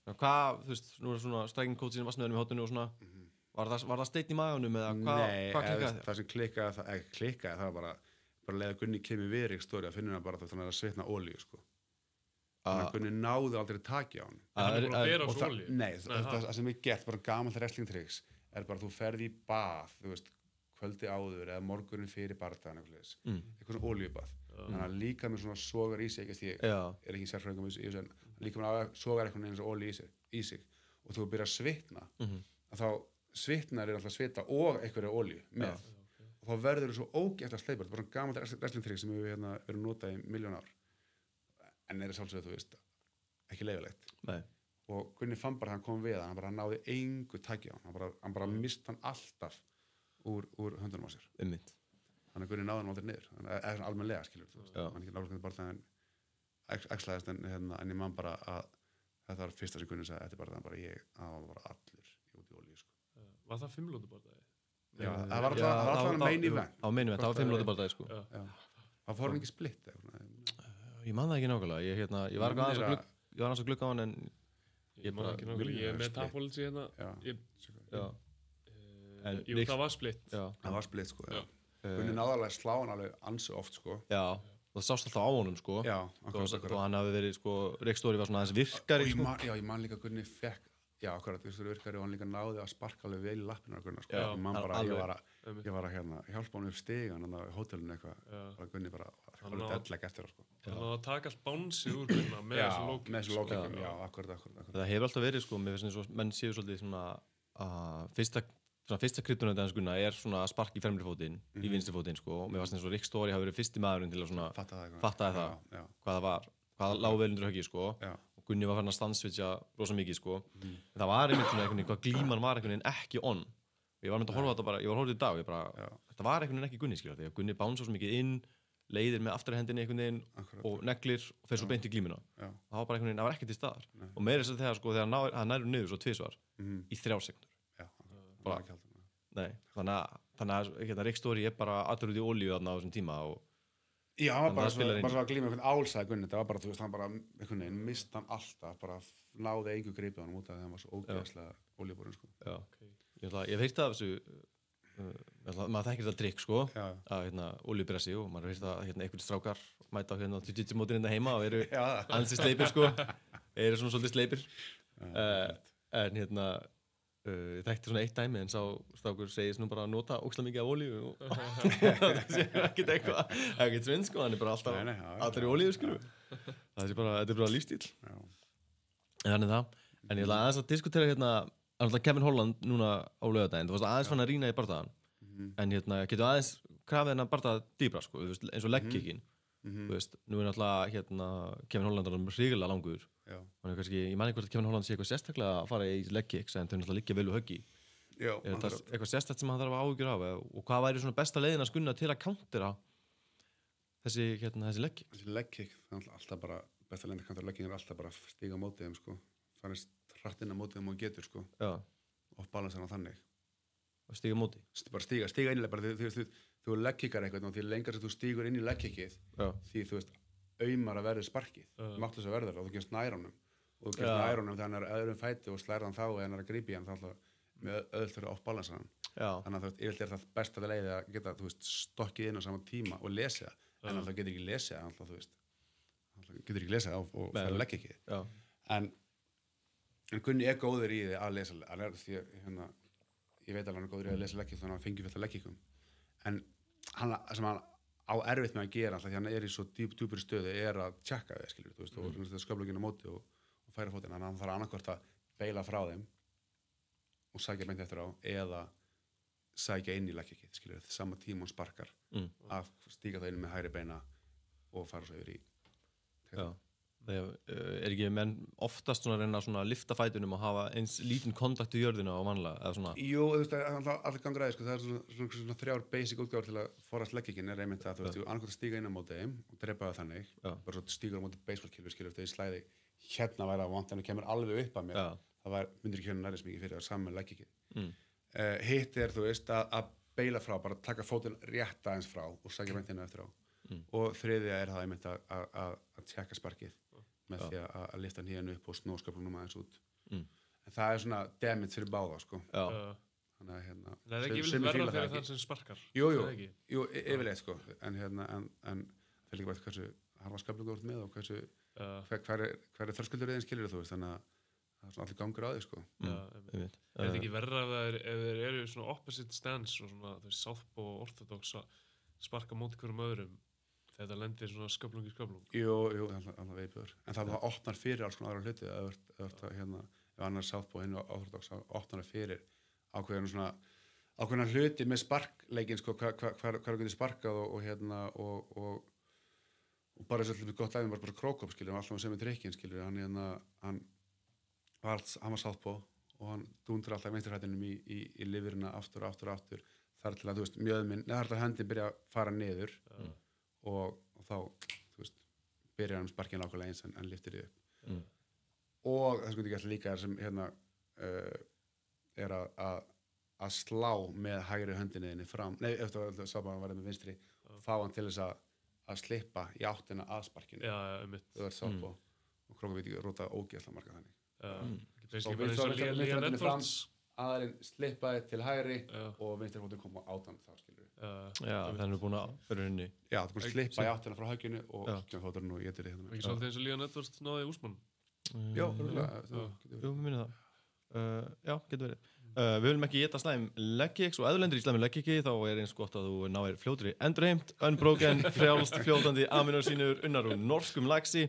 hvað, þú veist, nú er svona striking coach sem var snöðum í hóttunni og svona var það steinn í maganum eða hvað klikkaði það sem klikkaði það var bara leið að Gunni kemur við Rick Story að finna hann bara þannig að svitna olíu sko þannig að Gunni náði aldrei taki á hann hann er búin að bera á svo olíu nei, það sem er gert bara gamalt wrestling tricks er bara þú ferði í bað þú veist kvöldi áður eða morgunin fyrir bardagan eitthvað svona olíubað þannig að líka með svona sogar í sig ég er ekki sérfræðingum í þessu en líka með sogar eitthvað eins og olíu í sig og þú byrjar að svitna að þá svitnar alltaf svita og eitthvað olíu með og þá verður þú svo ógætt að sleipast bara gamalt wrestling trick sem við verðum notað í 1.000.000 ár en er sjálfsögðu þú veist ekki leyfilegt og Gunni fann bara hann kom við hann bara náði engu tæki á hann bara mist hann alltaf úr höndunum á sér þannig að Gunni náði hann aldrei niður eða svona almennilega skilur þú veist hann ekki náttúrulega bara það en æxlaðist en ég man bara að þetta var fyrsta sem Gunni sagði þetta bara þannig bara ég var allir út í olíu sko Var það 5 lótu bardagi? Já, það var alltaf main event á main event, það var 5 lótu bardagi sko það fór hann ekki splitt ég man það ekki nákvæmlega ég var aðeins að glugga á hann en ég man ekki nákvæmlega ég er með tapolísi hérna jú, það var splitt það var splitt sko Gunni náðarlega slá hann alveg ansi oft sko já, og það sást alltaf á honum sko akkurat og hann hafi verið sko Rick Story var svona aðeins virkari sko ég man líka Gunni fekk akkurat, þú veist, virkari og hann líka náði að sparka alveg vel í lappina Gunnar sko ég man bara ég var að hjálpa hann upp stigan hann á hótelinu eitthvað bara Gunni bara alveg delleg eftir sko hann náði að taka allt bánsið úr Gunna með þessu lókikum akkurat það hefur alltaf verið sko mér finnst eins og menn séu svolítið svona fyrsta kryptonauta hans Gunna er svona að sparka í fremri fótinn í vinstri fótinn sko og mér fannst eins og Rick Story hafi verið fyrsti maðurinn til að svona fattaði það hvað það var hvað lág vel undir höggi sko og Gunni var farin að stansvitja rosa mikið sko en það var einmitt svona einhvern veginn hvað glíman var einhvern veginn ekki on og ég var myndið að horfa á þetta bara ég var horfið í dag og þetta var einhvern veginn ekki Gunni skilja því að Gunni bánsar svo mikið inn leiðir með afturhendinni einhvern veginn og neglir og fer svo beint í glímuna það var bara einhvern veginn það var ekki til staðar og meira þess að þegar sko þegar hann nærur niður svo tvisvar í 3 sekúndur bara ekki halda. Nei, þannig að hérna Rick Story bara allur út í olíu þarna á þessum tíma og já, hann var bara að glíma einhvern álsæði Gunni, það var bara, þú veist, hann bara einhvern veginn mist hann alltaf, bara náði engu gripið hann út af því hann var svo ógeðslega olíuborinn, sko. Já, ég hef heyrt af þessu, maður þekkir þetta trikk, sko, að hérna olíubressi og maður heyrt að hérna einhverjir strákar mæta á hérna jiu-jitsu-mótin hérna heima og eru ansi sleipir, sko, eru svona svolítið sleipir, en hérna ég þekkti svona eitt dæmi en sá strákur segist nú bara að nota ógeðslega mikið af olíu og það sé ekkert ekkert svinn, sko, hann bara alltaf allir í olíu, skilur þetta er bara lífstíl en þannig það, en ég ætla aðeins að diskutera hérna, Kevin Holland núna á laugardaginn, þú varst aðeins fann að rýna í bardaðan en hérna, getur aðeins krafið hennar bardaða dýbra, sko, eins og leggkickin þú veist, nú er náttúrulega hérna Kevin Holland hrigalega langur hann kannski, ég man ekki hvort að Kevin Holland sé eitthvað sérstaklega að fara í leg kicks en þau náttúrulega liggja vel úr höggi er þetta eitthvað sérstakt sem hann þarf að áhyggjur af og hvað væri svona besta leiðin að skunna til að countera þessi leg kick? Þessi leg kick, það er alltaf bara besta leiðin að countera leg kick er alltaf bara stíga á mótið þeim, sko fannst hratt inn á mótið þeim og getur, sko og balansar hann þannig og stíga á móti? Bara stíga innlega, bara þú leg kickar eitthvað og því lengar sem þú stígur inn í leg kickið því þú veist aumar að verði sparkið máttlis að verður og þú kemst nær honum og þú kemst nær honum þegar hann er öðrum fæti og slærið hann þá eða hann er að grípa í hann þá alltaf með öðvöld fyrir off-balance hann þannig að þú veist, yfirleitt er það besta leiði að geta, þú veist, stokkið inn á sama tíma og lesið það en alltaf getur ekki lesið það alltaf, þú veist getur ekki lesið það og það legg ekki en Gunni er góður í því að lesa því hérna, ég veit alveg hann er góður í að lesa leggið þannig að hann fengi fullt af leggikum en sem hann á erfitt með að gera alltaf því hann er í svo djúpur stöðu er að tjekka þig, skilur, þú veist, og þetta sköfluginn á móti og færa fótinn, þannig að hann þarf annarkvort að beila frá þeim og sækja beint eftir á eða sækja inn í leggkikið, skilur, þetta sama tíma hann sparkar að stíga það inn með hægri beina og fara svo yfir í Já, er ekki menn oftast svona að reyna að lyfta fætunum og hafa eins lítinn kontakt í jörðina og vanlega, eða svona? Jú, þú veist, allir gangur aðeins, sko, það er svona þrjár basic útgáfur til að forast leggkikinn er einmitt að, þú veist, annarkvort að stíga inn á móti þeim og drepa það þannig, bara svo stígur á móti baseballkylfu, skilur, þegar ég slæði hérna væri að vant en það kemur alveg upp að mér, það myndir ekki hérna nærið sem mikið fyrir að saman leggkikið. Hitt er, þú veist, að beila frá, bara taka fótinn rétt aðeins frá og sækja beint inn eftir á. Og þriðja er það einmitt að tjekka sparkið með því að lyfta hníðan upp og snóskapnum aðeins út. En það er svona damage fyrir báða, sko. Þannig að hérna... Það er ekki vilt verða fyrir þann sem sparkar? Jú, yfirleitt, sko. En það er líka hversu harfa skaplingu þú ert með og hversu... Hver er þörskuldurinn skilur þú veist, þannig að það er svona allir gangur á því, sko. Er þetta ekki verða ef þeir eru svona opposite stance og svona, þú veist, southpaw og orthodox sparka móti hverjum öðrum þegar það lendir svona sköflung í sköflung? Jú, alltaf veipur. En það opnar fyrir alls konar aðra hluti. Ef annar Southpaw hinn og orthodox opnar fyrir ákveðna hluti með sparkleikin, sko, hver getur sparkað og bara þess að þetta er gott dæmi bara Krókop, skilur, hann alltaf sem er trikkin, skilur, hann var Southpaw og hann dúndra alltaf vinstrihættinum í liverina aftur þar til að, þú veist, þar til að höndin byrja að fara niður og þá, þú veist, byrjar hann sparkið nákvæmlega eins en lyftir því upp og það sem ekki líka er sem hérna er að slá með hægri höndinni fram, eftir að sá bara að vera með vinstri fá hann til þess að slippa í áttina að sparkinu það er sátt og Krókop veit ekki róta ógeðslega marga þannig aðeins slippaði til hægri og vinstri fótinn kom á átan þá, skilur Já, þannig er búin að fyrir henni Já, það búin að slippa í áttina frá högginu og fótturinn og getur því Ekki svolítið eins og Leon Edwards náði Úsmann? Já, Jú, mér minnir það Já, getur verið Við viljum ekki geta slæm leggkicks og ef þú lendir í slæmi leggkicki þá er eins gott að þú náir fljótri endurheimt, unbroken, frjálst, fljótandi aminosínur unnar úr norskum laxi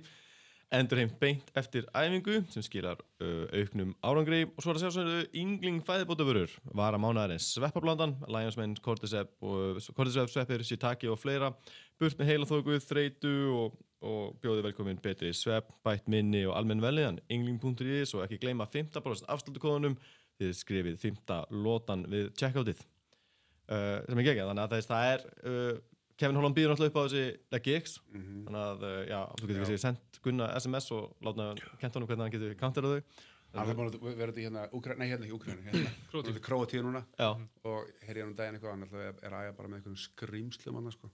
endurheimt beint eftir æfingu sem skilar auknum árangri og svo er að sjálfsögðu yngling fæðibótavörur vara mánaðarins sveppablandan, Lionsmane, Cordyceps sveppir, shiitake og fleira burt með heilaþoku, þreytu og bjóði velkomin betri svepp, bætt minni og almenn velíðan yngling.is og ekki gleyma 15% afsláttukóðunum þið skrifið 5. lotan við checkoutið sem er geggjað, þannig að það er Kevin Holland býður náttúrulega upp á þessi leggkicks þannig að já, þú getur ekki sendt Gunna SMS og láta kent honum hvernig hann getur counterað þau Hann er búin að vera út í Úkraínu, Króatíu núna og heyri hann daginn eitthvað, hann alltaf að æja bara með einhverjum skrýmslum hann sko,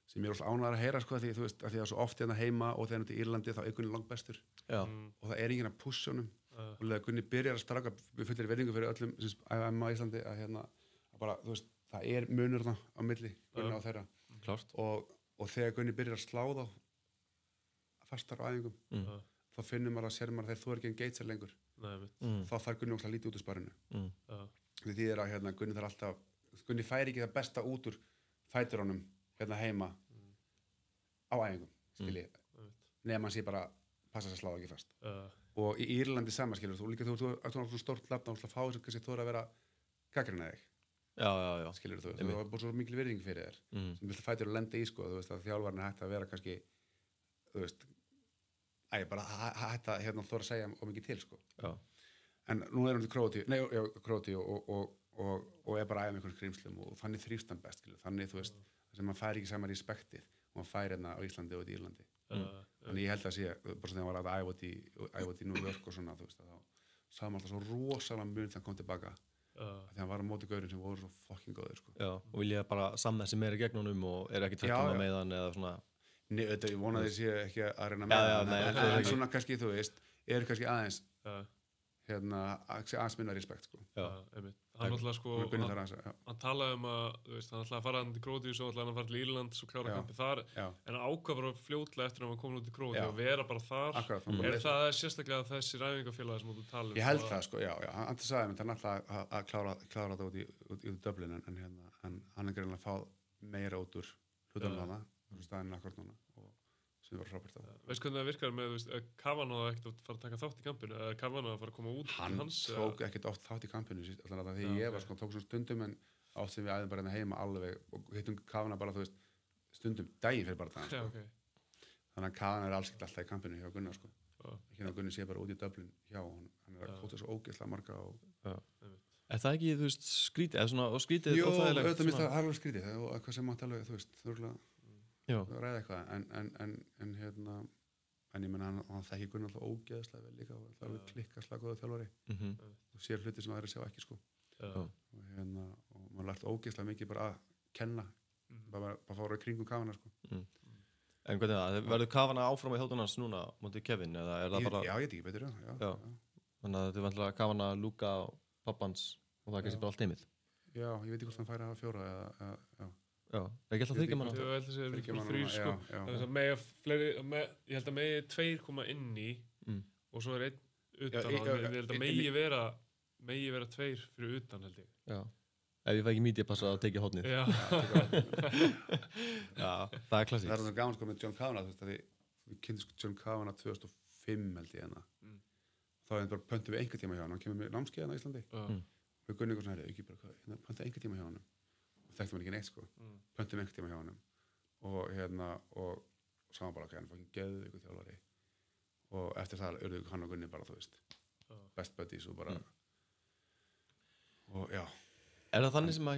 sem ég er alltaf ánægður að heyra sko, því þú veist, að því að svo oft hérna heima og þegar hann er í Írlandi þá er Gunni langbestur og það er enginn að pussa honum og leða Gunni byrjar að straka við fullir virðingu fyrir öllum sem æfa MMA í Íslandi að hérna, að bara, þú veist, það er munur þarna á milli Gunni og þeirra og þegar Gunni byrjar að slá þá fastar á æfingum þá finnum maður að sér maður þegar þú er ekki engaged sér lengur þá þarf Gunni óslega lítið út úr sparinu því er að hérna, Gunni þarf alltaf Gunni fær ekki það besta út úr fæturónum hérna heima á æfingum skiljið nema hann sé bara passa að slá ekki fast og í Írlandi sama skilur þú líka þú ert stórt lapna og fá þess að kannski þú er að vera gagnrýna þig skilur þú það var bara svo mikil virðing fyrir þér sem vilt fætur að lenda í sko þú veist að þjálfarinn hætti að vera kannski þú veist bara hætti að hérna þóra að segja mikið til sko en nú er hann til Króatíu og er bara að æfa með einhvern skrýmslum og þannig þrífst hann best skilur þannig þú veist sem maður fær ekki saman respektið og maður fær hérna á Íslandi og í Írlandi þannig ég held að sé bara þegar maður var að æfa út í New York og svona þú veist þá sá maður alltaf svo rosalega mun þegar hann kom tilbaka þegar hann var á móti gaurin sem voru svo fucking góðir sko. Og vilja bara samna þessi meira gegn honum og er ekki tvekkjum að meðan eða svona Nei, ég vona því sé ekki að reyna með en svona kannski þú veist er kannski aðeins hérna aðeins minna respekt sko. Hann alltaf sko hann talaði að þú veist hann alltaf að fara til Króatíu svo alltaf hann að fara til Írland svo klára kampið þar en hann ákvað bara fljótlega eftir að hann kom út til Króatíu og vera bara þar það sérstaklega þessi ræfingafélagi sem þú talaði Ég held það sko, hann sagði mér hann alltaf að klára það út í Dublin en hann er greinlega að fá meira út úr hlutunum hana staðinu akkurat núna og sem var frábært Veist hvernig það virkar með Kavanaugh ekkert að fara að taka þátt í kampinu eða Kavanaugh að fara að koma út Hann tók ekkert oft þátt í kampinu allavega því ég var sko, tók svona stundum en átt sem við æðum bara hérna heima alveg og hittum Kavanaugh bara þú veist stundum daginn fyrir bara það sko. Þannig að Kavanaugh er alls ekki alltaf í kampinu hjá Gunnar sko. Hérna Gunnar sé bara út í Dublin hjá hann er að kóta svo ógeðslega marga Er það ekki, þú veist, skrítið eða svona skrítið Jó, auðvitað minnst það alveg skrítið og eitthvað sem mátt alveg, þú veist, ræða eitthvað en hérna en ég menna hann þekki Gunnar alltaf ógeðslega vel líka og alveg klikka slagóðu þjálfari og sér hluti sem aðri sjá ekki sko og hérna og maður lært ógeðslega mikið bara að kenna bara fára í kringum Kavanaugh sko En hvernig það, verður Kavanaugh áfram í þáttunans núna mútið Kevin eða er það bara Já, ég veit ekki betur, já Þannig að þetta er vantilega Kavanaugh, Luka og pappans og það er kannski bara allt heimið Já, ég veit ekki hvort hann færi að hafa 4 eða Já, ekki alltaf 3 manna Ég held að það sé 3 sko ég held að megi 2 koma inn í og svo er 1 utan ég held að megi vera 2 fyrir utan held ég Já, ef ég fæ ekki media passa að tekja hotnið Já, það er klassíkt Það er svona gaman sko með John Kavanaugh þú veist að við kynntum sko John Kavanaugh 2005 held ég hérna þá er bara pöntum við einhver tíma hjá hann kemur með námskeið á Íslandi við gunnum ykkur svona ekki bara pöntum einhver tíma hjá hann og þekktum hann ekki neitt sko pöntum einhver tíma hjá hann og hérna og saman bara hann fór geðu ykkur þjálfari og eftir það urðu hann og Gunni bara þú veist best buddies og bara og já Er það þannig sem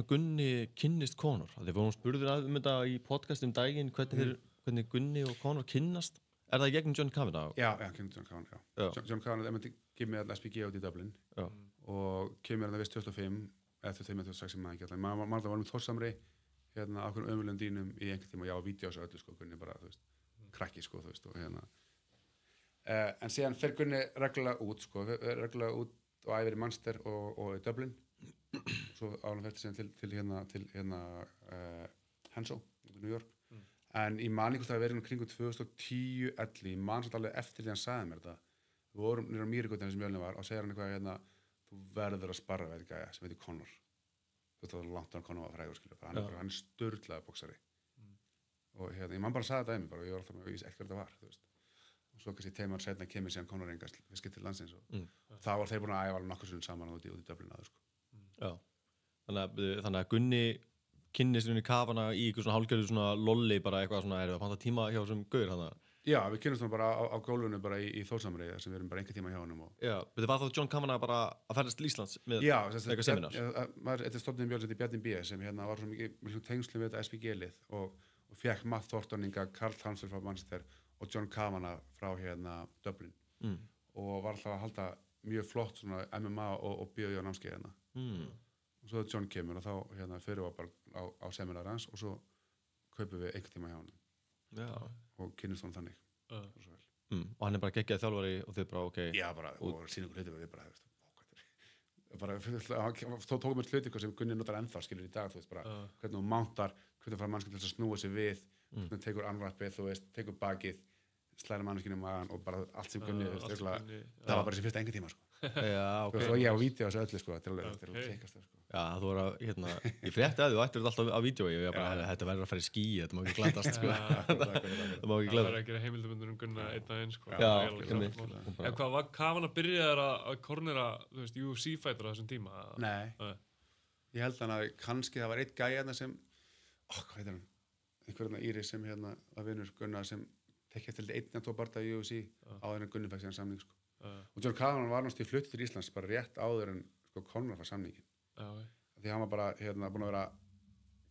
að Gunni kynnist Conor? Þegar vorum spurðir þetta í podcast daginn hvernig Gunni og Conor kynnast Er það í gegnum John Kavanaugh? Já, kynnist John Kavanaugh, já. John Kavanaugh kemur með SPG út í Dublin og kemur hérna vist 2005 eða 2006 sem maður ekki alltaf maður var með þórsamri hérna á hvernig ömulegum dýnum í einhvern tíma og já, vídeos og öllu sko, Gunni bara, þú veist, krakki sko, þú veist og hérna en síðan fer Gunni reglulega út sko, og æfir í Manchester og í Dublin svo álega fyrir síðan til hérna Henshaw í New York en ég man einhvers það verið kringu 2010-11 ég man svolítið alveg eftir því hann sagði mér þetta við vorum nýra á Mýrigötunni sem Mjölnir var og segir hann eitthvað hérna þú verður að sparra við þetta gæja sem heitir Conor þú veist það var langt hann Conor var frægur skilur hann er sturlaður boksari og hérna ég man bara að sagði þetta einmi bara ég var alltaf með að vísa ekkert hvað það var þú veist og svo kannski 2 ár seinna kemur síðan Conor engast við skiptir landsins og þá var þeir búin að æfa alveg nokkur sinnum saman út í Dublin aður sko Já þannig að Gunni kynnist í Kavanaugh í eitthvað svona hálfgerðu svona lolli bara eitthvað svona að panta tíma hjá þessum gaur þannig Já, við kynnumst hann bara á gólfinu bara í Þórsamri sem við erum bara einhver tíma hjá honum Já, þetta var þá John Kavanaugh bara að ferðast til Íslands með eitthvað seminar Þetta er stofninn Björnsson í Bjarni B sem hérna var svo mikið tengslu við þetta SPG-lið og fekk Matt Thornton Karl Townsend frá Manchester og John Kavanaugh frá hérna Dublin og var alltaf að halda mjög flott svona MMA og BJJ námskeið hérna. Og svo John kemur og þá hérna fyrir við bara á seminar hans og svo kaupum við einhvern tíma hjá hann og kynnumst hann þannig. Og hann bara geggjaði þjálfari og þið bara Já, bara, og sýningu hluti við bara, þá tókum við hluti sem Gunni notar ennþá skilur í dag, þú veist, bara hvernig þú mántar, hvernig fara mannskjöld til að snúa sig við, hvernig tekur anvarpið, þú veist, tekur bakið, slæðir mannskjöldinu magan og bara allt sem Gunni, það var bara þessi fyrsta enga tíma, sko. Já, og ég á vídeo þessu öllu, sko, til að tekast það, sko. Já, þú voru að, ég frétti að þú ættir alltaf á vídeo, ég bara, þetta verður að fara í skíi, þetta má ekki glatast, sko. Það má ekki glatast. Það verður að gera heimildamöndur Gunna einn daginn, sko. Já, hvað var hann að byrja þér að kornera, þú veist, UFC-fætur á þessum tíma? Nei, ég held að kannski það var einn gæi sem, hvað heitir hann, einhverjum íri sem að vinur Gunna sem tekja til einn að tvo barða í UFC áður en Gunni fæk síðan samning, sko. Og John Kavan var náttúrulega flutt til Íslands bara rétt áður en Conor fær samningin. Því hann var bara búinn að vera að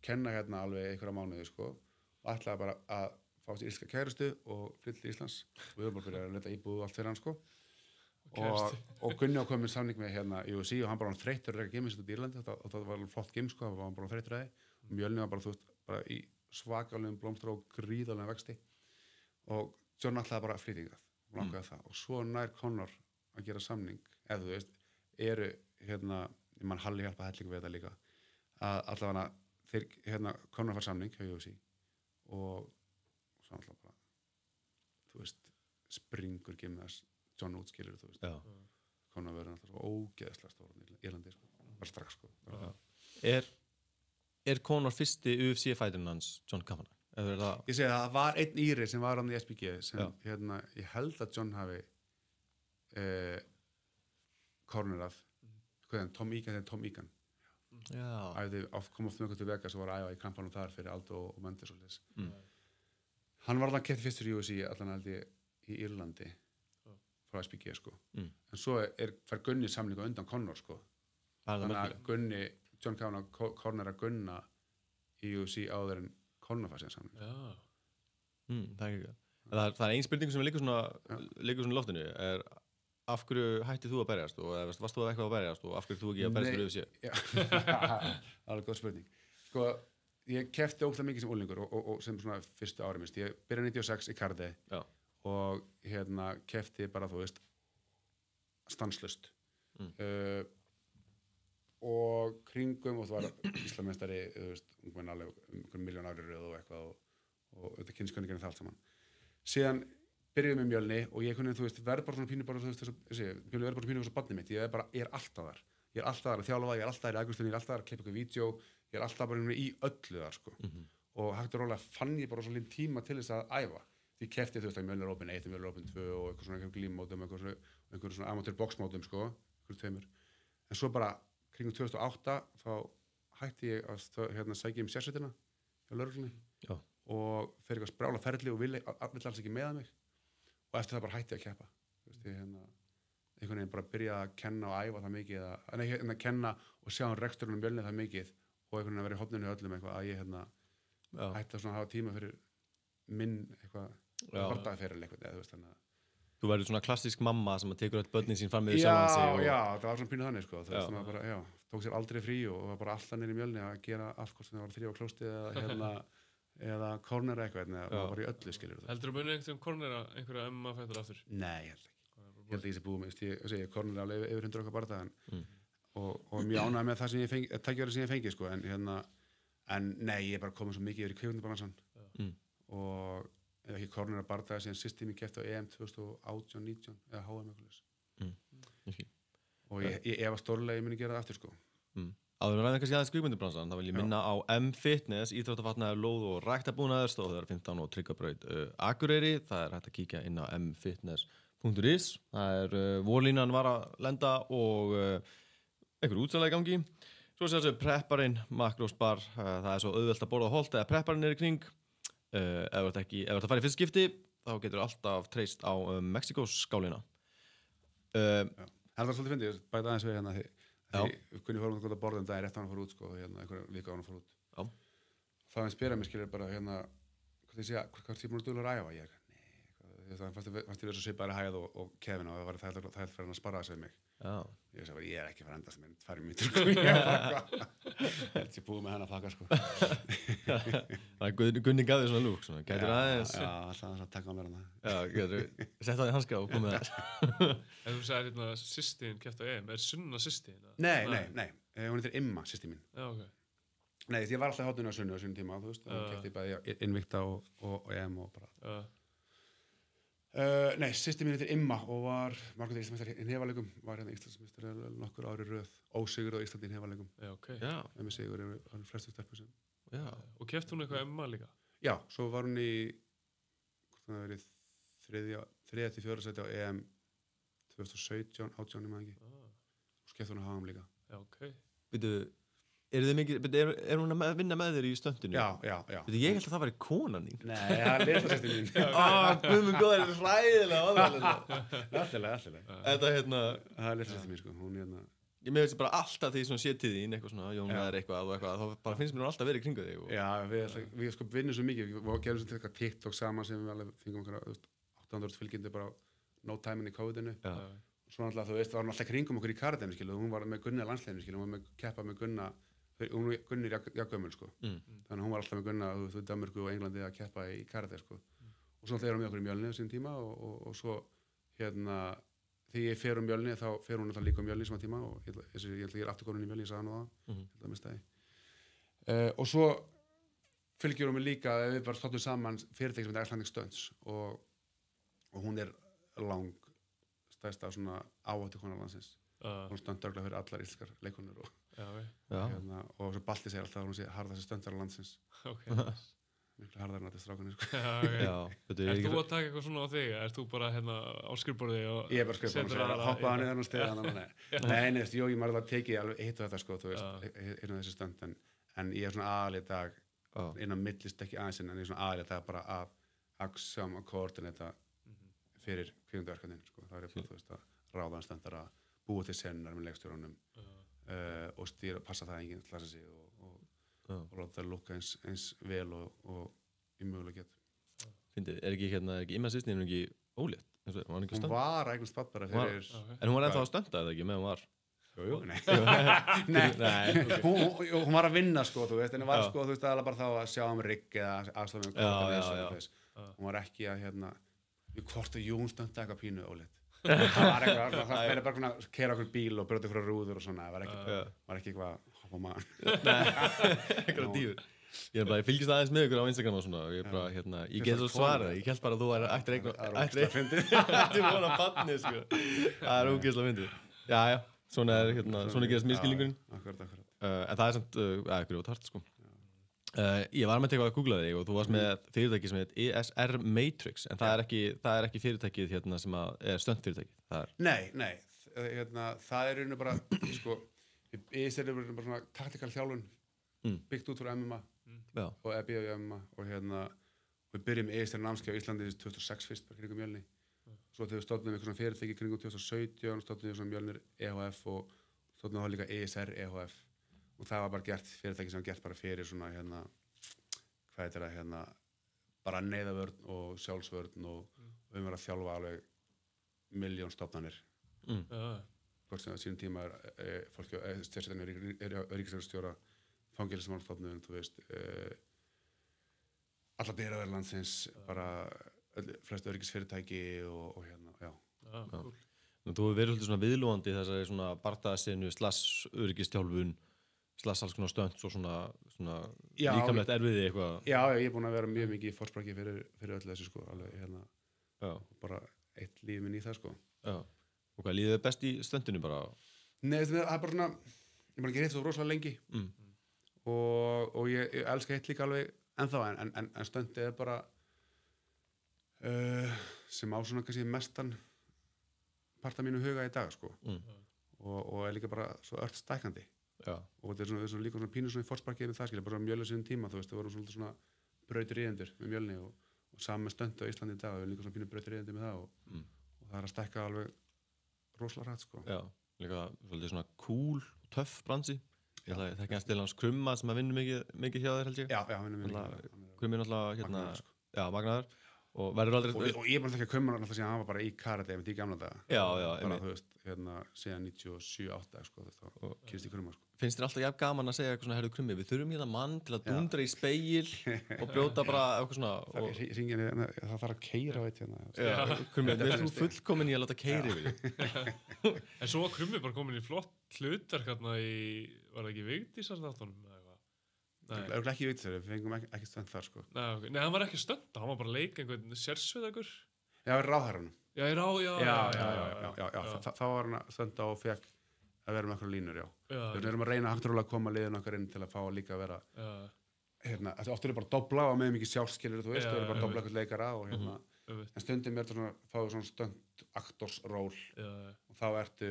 kenna alveg einhverja mánuði, sko, og ætlaði bara að fá sér íslenska kærustu og flytta til Íslands og við vorum bara byrjað að leita íbúð og allt fyrir hann, sko. Og Gunni á komið samning með í UFC og hann bara þreyttur að reyka geimins út í Írlandi og það var flott geim, sko, hann var bara þreyttur að og Mjölni var bara, þú veist, bara í svakalegum blómstra og gríðalegum vexti og John ætlaði bara að flytja hingað og langaði það og svo nær Conor að gera samning eða þú veist, eru ég mann Halli hjálpa hellingu við þetta líka að allavega þeir Conor fær samning hjá UFC og svo alltaf bara þú veist, springur gimnas John útskilur, þú veist Conor verður alltaf svo ógeðslega stóran í Írlandi, sko, bara strax, sko. Er Conor fyrsti UFC-fæturinn hans John Kavanagh? Ég segi að það var einn íri sem var hann í SBG sem ég held að John hafi kornerað Tom Egan kom oft mjög til Vegas og var að æfa í kampanum þar fyrir Aldo og Mendes og þess hann var alveg kett fyrstur í UFC allan held ég í Írlandi frá SBG, sko en svo fær Gunni samlingu undan Conor, sko þannig að Gunni John Kavanagh kornera Gunna í UFC áður en Conor fær síðan samling það er ekki það er ein spurning sem liggur svona í loftinu af hverju hættið þú að berjast og varst þú eitthvað að berjast og af hverju þú ekki að berjast fyrir UFC? Alveg góð spurning. Sko, ég keppti ógeðslega mikið sem unglingur og sem svona fyrstu ári minnst. Ég byrjaði 96 í karate og keppti bara, þú veist, stanslaust. Og kringum og þú var Íslandsmeistari, þú veist, alveg 1 milljón ári röð og eitthvað og þetta kynnskunningarnir það allt saman. Síðan byrjuðum með Mjölni og ég þú veist, verð bara svona pínu bara, þú veist, Mjölni verð bara svona pínu svo barnið mitt, ég er alltaf þar. Ég er alltaf þar að þjálfa, ég er alltaf þar í aðgustunni, ég er alltaf þar að klippa ykkur vídeo, ég er alltaf bara í öllu þar, sko. Og hægt og rólega fann ég bara svolítið tíma til þess að æfa. Því keppti, þú veist, að Mjölni er Open 1 og Mjölni er Open 2 og eitthvað svona glímmótum, eitthvað svona amateur boxmótum, sko, eitthvað tveimur. En svo bara kringum 2008 þá hætti ég að sækja sérsveitina hjá lögreglunni og fer eitthvað sprjála ferli og vill alls ekki með mig. Og eftir það bara hætti að keppa. Þú veist, ég einhvern veginn bara byrja að kenna og æfa það mikið, að kenna og sjá reksturinn Mjölni það mikið og einhvern veginn að vera í horninu öllum eitthvað að ég hætti að hafa tíma fyrir minn eitthvað barndagaferil eitthvað, eða þú veist, þannig að Þú verður svona klassísk mamma sem að tekur öll börnin sín fram með sjálfan sig. Já, það var svona pínu þannig, sko. Þú veist, maður bara, tók sér aldrei frí og var bara alltaf niður í Mjölni að gera allt hvort sem það var þrjá klóstið eða kornera eitthvað, það var í öllu, skilur þú. Heldur þú munið einhvern kornera einhverja MMA-fættur aftur? Nei, ég held ekki. Ég held ekki sem búið með, ég kornera alveg yfir 100 okkar bardagan og mjög ánægð með það sem ég fengi, tækifæri sem ég fengi, sko, en nei, ég er bara komið svo mikið yfir í kvikmyndabransann og eða ekki kornera bardaga síðan systemi keppt á EM 2018-19 eða HM eitthvað og ég var stórlega ég muni gera það aftur, sko. Áður en ræðum kannski aðeins kvikmyndabransann, þá vil ég minna á M-Fitness, íþróttafatnaður, lóð og ræktabúnaður, stóð 15 og Tryggvabraut Akureyri. Það er hægt að kíkja inn á mfitness.is. Það vorlínan var að lenda og einhver útsala í gangi. Svo sér þessi prepparinn, Makros bar, það er svo auðvelt að borða holt eða prepparinn í kring. Ef þú ert að fara í fyrst skipti, þá getur alltaf treyst á Mexíkóskálina. Það var svolítið fyndið, bæta aðeins við hérna hvernig fórum við að borða daginn rétt á hann að fara út, sko, einhverja vika á hann að fara út. Þá hann spyrir mér, skilur, bara hvort ég sé, hvort ég búin að duglega að æfa? Ég nei, það fannst ég verið svo svipaðri hæð og Kevin og það var það fyrir hann að spara sig mig. Já. Ég sagði bara, ég ekki fara endast með 2 mínútur, sko. Ég held ég búið með henn að flaka, sko. Það er Gunni gaf þér svona lúk, svona, gætur aðeins. Já, alltaf að taka á mér hana. Já, gætur, sett það í hanska og komið þess. En þú sagði hérna systin keppt á EM, Sunna systin? Nei, hún heitir Imma, systir mín. Já, ok. Nei, ég var alltaf hátinu á Sunnu á sínum tíma, þú veist, og keppti bæði Invicta og EM og bara. Nei, systir mín heitir Imma og var margótt Íslandsmeistari í hnefaleikum, var hérna Íslandsmeistari nokkur ári röð, ósigur á Íslandi í hnefaleikum. Já, ok. Með sigur er flestu stelpur sem. Já. Og keppti hún eitthvað Emma líka? Já, svo var hún í, hvort það verið, 3. til 4. seti á EM 2017, 18 maður ekki. Og skeppt hún að Hagam líka. Já, ok. Er hún að vinna með þér í stöndinu? Já. Ég held að það væri konan þín. Nei, það er litlasystir mín. Guðmund góður, þetta er hræðilega. Alltilega. Þetta hérna... Það er litlasystir mín, sko. Hún hérna... Ég með þessi bara alltaf því svona sé til þín, eitthvað svona, Jón er eitthvað og eitthvað, þá bara finnst mér alltaf verið kringu þig. Já, við sko vinnum svo mikið. Við gerum svo til eitthvað TikTok saman sem við alveg fengum okkar 800 fylgjandi bara no time in í COVID-inu. Svo náttúrulega, þú veist, var hún alltaf kringum okkur í karatenu, skilu. Hún var með Gunni að landsliðinu, skilu. Hún var með keppa með Gunna. Gunni er gömul, sko. Þannig að hún var alltaf með Gunna, þú veist, Danmörku og Englandi að keppa í karate, sko. Og svo náttúrulega er hún með okkur í Mjölni á sín tíma og svo, hérna, þegar ég fer Mjölni, þá fer hún náttúrulega líka Mjölni í sama tíma og ég held að ég er aftur komin í Mjölni, ég sagði hann á það, ég held að mista því. Og svo fylgjur hún mig líka, við bara státtum saman fyrirtæki sem heitir Icelandic Stunts og hún er stærsta svona áhættukona landsins. Hún stöndörgla fyrir allar íslenskar leikonur og svo Balti segir alltaf að hún sé harðasti stöndar á landsins. Ok. Miklu harðar en þetta strákunni, sko. Er þú að taka eitthvað svona á þig? Er þú bara hérna á skrifborði og... Ég er bara skrifborði og hoppaði hann niður og stiga hann. Nei, ég maður alveg tekið alveg hitt og þetta, sko, þú veist, inn á þessi stönd, en ég er svona aðalið dag, inn á millist ekki aðeins, en ég er svona aðalið dag bara að axjám og koordinata fyrir kvikmyndaverkefnin, sko. Það er bara, þú veist, að ráða stöndar að búa til sennar með leikstjórunum og stýra, passa það að enginn klassa sig og láta það lukka eins vel og í mögulega get. Fyndið, er ekki Imma systir, er hún ekki ólétt? Hún var eignast barn bara fyrir... En hún var ennþá að stönda eða ekki meðan hún var? Jú, nei. Hún var að vinna, sko, þú veist, en hún var, sko, þú veist, aðalega bara þá að sjá rigg eða aðstofnum hún var ekki að, hvort að Jón stönda eitthvað pínu ólétt. Það var eitthvað, það verið bara að keyra okkur bíl og brjóta okkur rúður og svona, það var ekki eitthvað hopp á maður. Eitthvað dýfur. Ég fylgist aðeins með ykkur á Instagram og svona, ég get svo svarað, ég held bara að þú ættir eitthvað vona banni, sko. Það er ógeðslega fyndið. Já, svona gerast misskilningurinn. Akkurat. En það er samt, ykkur ótart, sko. Ég var með að teka að googla þig og þú varst með fyrirtæki sem heit ESR Matrix, en það er ekki fyrirtækið sem er stöndfyrirtækið. Nei, það er raun og bara, sko, ESR er bara svona taktikal þjálfun, byggt út frá MMA og EBI og MMA og við byrjum ESR námskeið á Íslandi 2006 fyrst, bara kringum Mjölni. Svo þegar við stofnum eitthvað svona fyrirtæki kringum 2017, stofnum við svona Mjölnir EHF og stofnum við líka ESR EHF. Og það var bara gert fyrirtæki sem var gert bara fyrir svona hvað heitir það bara neyðavörn og sjálfsvörn og við verðum að þjálfa alveg 1.000.000 stofnanir. Hvort sem á sínum tíma fólki er ríkislögregluþjóra, fangelsismálastofnun, þú veist, alla dyraverð landsins, bara flest öryggisfyrirtæki og já. Cool. Þú hefur verið svona viðlúandi þessari svona bardaðsenu /öryggistjálfun alls konar stönd og svona líkamlegt erfiði eitthvað. Já, ég er búinn að vera mjög mikið í forsprakki fyrir öllu þessu, sko, alveg bara eitt líf minn í það, sko. Já. Og hvað líður þið best í stöndinu bara? Nei, það er bara svona, ég er bara ekki heitt svo rosalega lengi og ég elska heitt líka alveg ennþá, en stöndið er bara sem á svona kannski mestan part af mínu huga í dag, sko. Og er líka bara svo ört stækandi. Og þetta er svona líka svona pínu svona í forsparkið með það, skilja, bara Mjölni síðan tíma, þú veist, það voru svona brautriðendur með Mjölni og saman með stöndu á Íslandi í dag, við erum líka svona pínu brautriðendur með það og það er að stækka alveg rosalega hratt, sko. Já, líka svolítið svona cool, töff bransi. Ég ætla að þekki hans til hans Krumma sem að vinna mikið hjá þér, held ég. Já, hann vinnur mikið. Krummi er náttúrulega, magnaður, sko. Já, magnaður. og verður aldrei og ég bara ekki að kumma alltaf síðan hann var bara í karate í gamla daga bara þú veist síðan 97-8 sko þá kynst ég krumma sko. Finnst þér alltaf jafn gaman að segja eitthvað svona herðu krummi við þurfum hérna mann til að dundra í spegil og brjóta bara eitthvað svona það þarf að keyra veit hérna krummi, við erum fullkomin í að láta keyra yfir en svo var krummi bara komin í flott hlutverk hérna var það ekki Vigdísar þáttunum Það er ekki veit þegar við fengum ekki stönd þar sko. Nei, hann var ekki stönd, hann var bara að leika einhvern sérsveiðagur. Já, ráðherranum. Já, þá var hann stönda og fekk að vera með okkur línur, já. Við erum að reyna hægtúrulega að koma liðin okkar inn til að fá líka að vera hérna, áttur bara að dobla og með mikið sjálfskilur, þú veist, við erum bara að dobla eitthvað leikara og hérna, en stundum er þetta svona, fáðu svona stönd aktorsról og þá ertu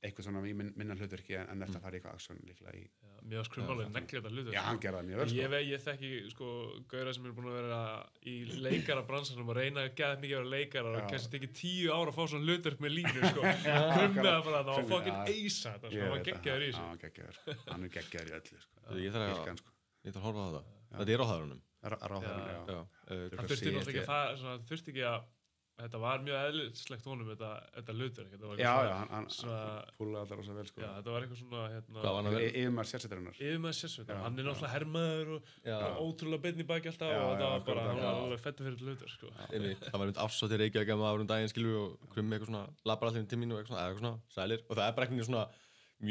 eitthvað svona í minna hlutverki en eftir að fara í eitthvað aksjón líklega í Mjög skrummálega neglið þetta hlutverki. Já, hann gerði það mjög vel sko. Ég þekki sko gauðra sem eru búin að vera í leikarabransanum og reyna að geða mikið að vera leikarar og kannski tekið 10 ára að fá svona hlutverk með línu sko. Krummiða bara það og fucking eisa þetta sko, hann var geggjaður í þessu. Já, geggjaður. Hann er geggjaður í öllu sko. Ég þarf að horfa á það. Þetta er ráðherranum. Ráðherranum, já. Hann þurfti náttúrulega ekki að það, þurfti ekki að þetta var mjög eðlislegt honum þetta hlutverk. Já, hann púlaði allar rosa vel sko. Já, þetta var eitthvað svona yfirmaður sérsveitarinnar. Yfirmaður sérsveitarinnar. Hann er náttúrulega hermaður og ótrúlega beinn í baki alltaf og þetta var bara, hann var alveg fettur fyrir þetta hlutverk sko. Það var afsótt í Reykjavík að maður daginn skilur og krummi eitthvað svona, labbar allir í tíminu og eitthvað svona, sælir og það er bara eitthvað svona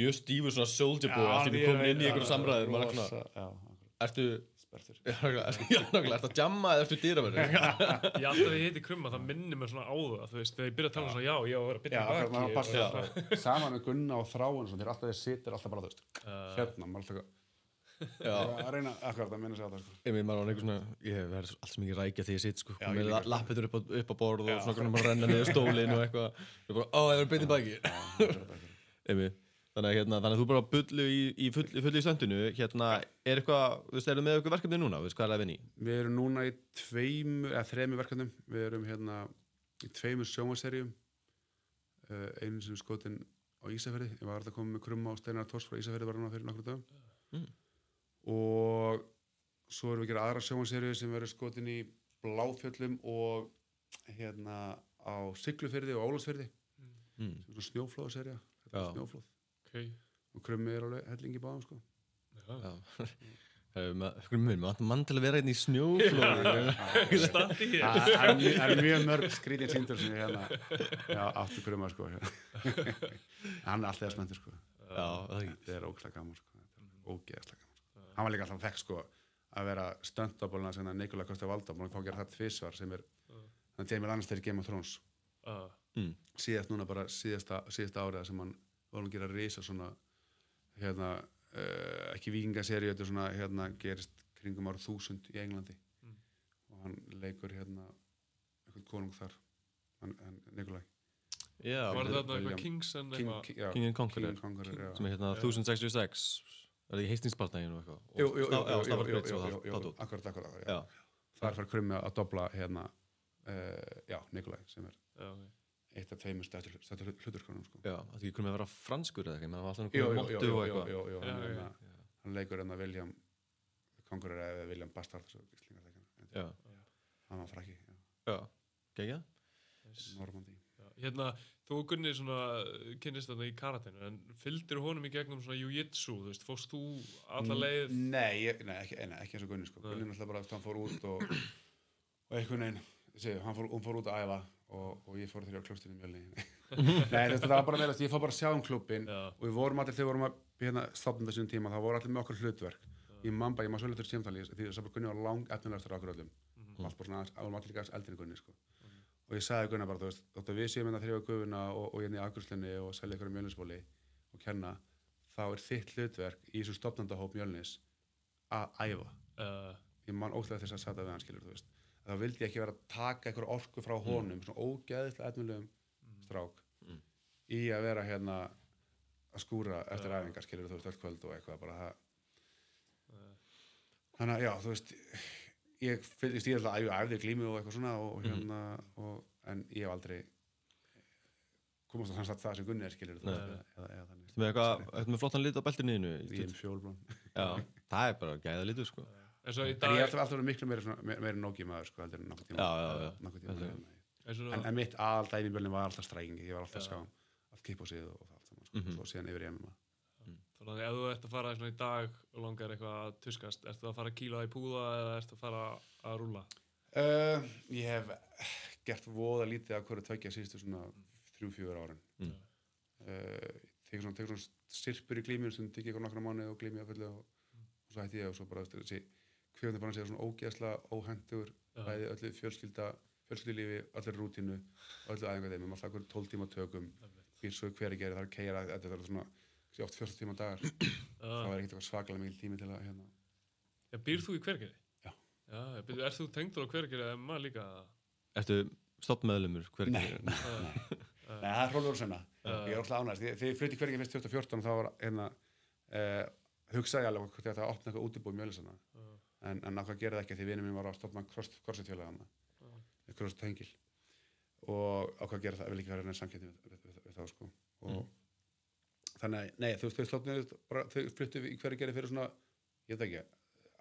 mjög stífur svona soldier boy allir komin inn í einhverju samræður maður er svona, ertu nákvæmlega, ertu að jamma eða ertu dýraverður? Ég alltaf ég heiti krumma, það minnir mér svona á það, þú veist, þegar ég byrja að tala svona já, ég var að byrja í baki. Saman með Gunna og Þráin, þeir alltaf situr alltaf bara, þú veist, hérna, maður alltaf að reyna akkurat að minna sig á það, sko. Maður var einhver svona, ég verður allt sem ekki rækja þegar ég sitt, sko, með lappetur upp á borð og svona bara renna niður stólinn og eitthvað, ég var byrja í baki. Þannig að þú bara bullu í fullu í stöndinu, hérna, er eitthvað, þú veist, erum við með eitthvað verkefni núna, veist, hvað er að vinna í? Við erum núna í 3 verkefnum, við erum hérna í 2 sjónvarseríum, einu sem skotin á Ísafirði, ég var alltaf komið með Krumma og Steinar Thors frá Ísafirði bara núna fyrir nokkrum dögum, og svo erum við að gera aðra sjónvarseríu sem verður skotin í Bláfjöllum og hérna á Siglufirði og Ólafsfirði, sem er svona snjóflóðaserja, snjóflóð. Og Krummi er alveg helling í báðum sko. Krummi, maður mann til að vera hérna í snjóflóði standi hér. Það er mjög mörg skrítið síndur sem ég hérna áttu Krumma sko. Hann er alltaf spenntur sko. Það er ógeðslega gaman sko. Hann var líka alltaf fekk sko að vera stöndabóluna sem Nikolaj Coster-Waldau búin að fá að gera það 2 sem er þannig Jamie Lannister í Game of Thrones. Síðast núna bara síðasta árið sem hann vorum að gera risa svona hérna, ekki vikingaseríu, þetta svona hérna gerist kringum árið 1000 í Englandi og hann leikur hérna einhvern konung þar hann Nikolaj. Var þetta eitthvað Kings en eitthvað? King and Conqueror sem er hérna 1066 er það í Hastings-barndaginn og eitthvað? Jú, akkurat þar fær Krummi að dobla hérna Nikolaj sem er eitt af 2 stærstu hlutverkunum sko. Já, það ekki komið að vera franskur eða eitthvað, maður var alltaf komið móttu og eitthvað. Jú, hann leikur hérna William Conqueror eða William Bastard hann var frakki. Já, geggjað. Normandi. Hérna, þú og Gunni svona kynnist þarna í karatenu, en fylgdir honum í gegnum svona jiu-jitsu, þú veist, fórst þú alla leið? Nei, ekki eins og Gunni sko. Gunni náttúrulega bara, hann fór út og einhvern veginn, hún fór út að æfa og ég fór þeirra á klóstinu Mjölni. Nei, það var bara meira að ég fór bara að sjá klúbbinn og við vorum allir, þegar við vorum að hérna stofna þessum tíma, þá voru allir með okkur hlutverk. Ég man bara, ég maður svolítið símtali, því þess að Gunni var efnilegastur á okkur öllum. Allt bara svona, alveg allir líka eldri en Gunni, sko. Og ég sagði Gunnar bara, þú veist, þótt að við séum hérna að þrjóða gufuna og hérna í afgjörslinni og selja ykkur Mjölnisbóli og kenna, þá er þitt hlutverk í þessu stofnandahóp Mjölnis að æfa. Ég man ótrúlega þess að sæta við hann, skilur, þú veist. Þá vildi ég ekki vera að taka einhver orku frá honum, svona ógeðislega efnilegum strák, í að vera hérna að skúra eftir æfingar, skilur þú veist, öll kvöld og eitthvað, bara það. Þannig að, já, þú veist, ég alltaf æfði glímu og eitthvað svona og hérna, en ég hef aldrei komast að það sem Gunni er, skilur þú veist, eða þannig. Með eitthvað, með flottan lit á beltinu þínu? Ég er fjólblón. Já, það er bara gæða litur, sko. En svo í En dag... ég hef alltaf verið miklu meiri nógi maður, sko, heldur en nokkuð tíma. En mitt aðaldæmi í mjölni var alltaf strækingi. Ég var alltaf að sjá allt kippbóksið og allt saman, sko. Svo síðan yfir í MMA. Þannig að ef þú ert að fara svona í dag og langar eitthvað að tuskast, ertu að fara að kýla í púða eða ertu að fara að rúlla? Ég hef gert voða lítið af hverju tveggja síðustu svona 3-4 árin. Tekur svona sirpur í glíminu sem tekið ykkur nokkra mánuði og glími að fullu og svo hætti ég og svo bara þessi kvefandi bara að segja svona ógeðslega óhentugur bæði öllu fjölskyldulífi, öllu rútínu og öllu æfingadeimum, alltaf okkur 12 tíma tökum býr svo hver að gera, það er keira þetta er svona oft 14 tíma dagar þá er ekkert eitthvað svakalega mikil tími til að Já, býr þú í Hveragerði? Já. Er þú tengdur á Hveragerði eða maður líka? Ertu stoppmeðlumur Hveragerði? Nei, það er Hrólfur Senna ég er alltaf ánægst, þegar ég flutti í Hveragerði fyrst 2014 þá var hugsaði ég alveg hvort ég ætti að opna eitthvað útibú í Mjölnisana en náttúrulega gera það ekki því vinur minn var að stofna CrossFit-félagana CrossFit Hengil og ákvað að gera það, ég vil ekki vera neins samkeppni við þá sko og þannig að, nei, þau fluttu í Hveragerði fyrir svona, ég veit ekki,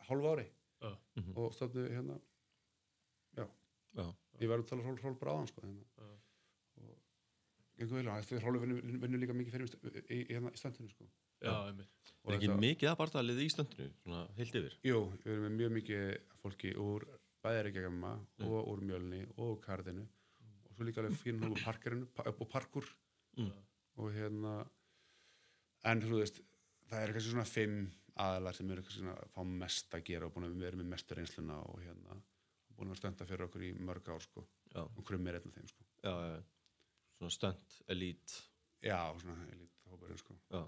hálfu ári og stofnu já, ég var að tala Hrólfur bráðan sko og gengur vel á, Hrólfur vinnur líka mikið fyrir í stöndinu sko. Já, einmitt. Er ekki mikið að barðalið í stöndinu, svona heilt yfir? Jú, við erum með mjög mikið fólki úr bæði Reykjavík og úr Mjölni og Karðinu og svo líka alveg fín hópur upp á parkur og en þú veist, það er kannski svona 5 aðalar sem eru kannski svona að fá mest að gera og við erum með mestu reynsluna og búin að stönda fyrir okkur í mörg ár sko og Krummi er einn af þeim sko. Já, svona stönd, elít. Já, svona elít hóparinn sko. Já.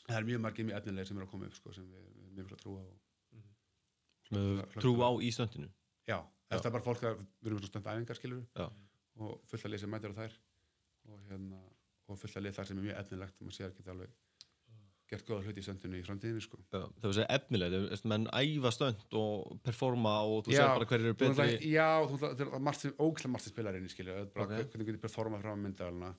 Það er mjög margir mjög efnilegir sem eru að koma upp sko sem við mjög að trúa á. Sem við trú á í stöndinu? Já, það er bara fólk að við erum svona stöndæfingar skilur og fullt að lið sem mætir á þær og fullt að lið þar sem er mjög efnilegt og maður sér ekki alveg gert góða hluti í stöndinu í framtíðinni sko. Já, það var segja efnilegt, menn æfa stönd og performa og þú segir bara hverju eru betri. Já, það er ógeðslega margt sem spilar inn í skilur, hvernig getur performað fram að myndavæluna,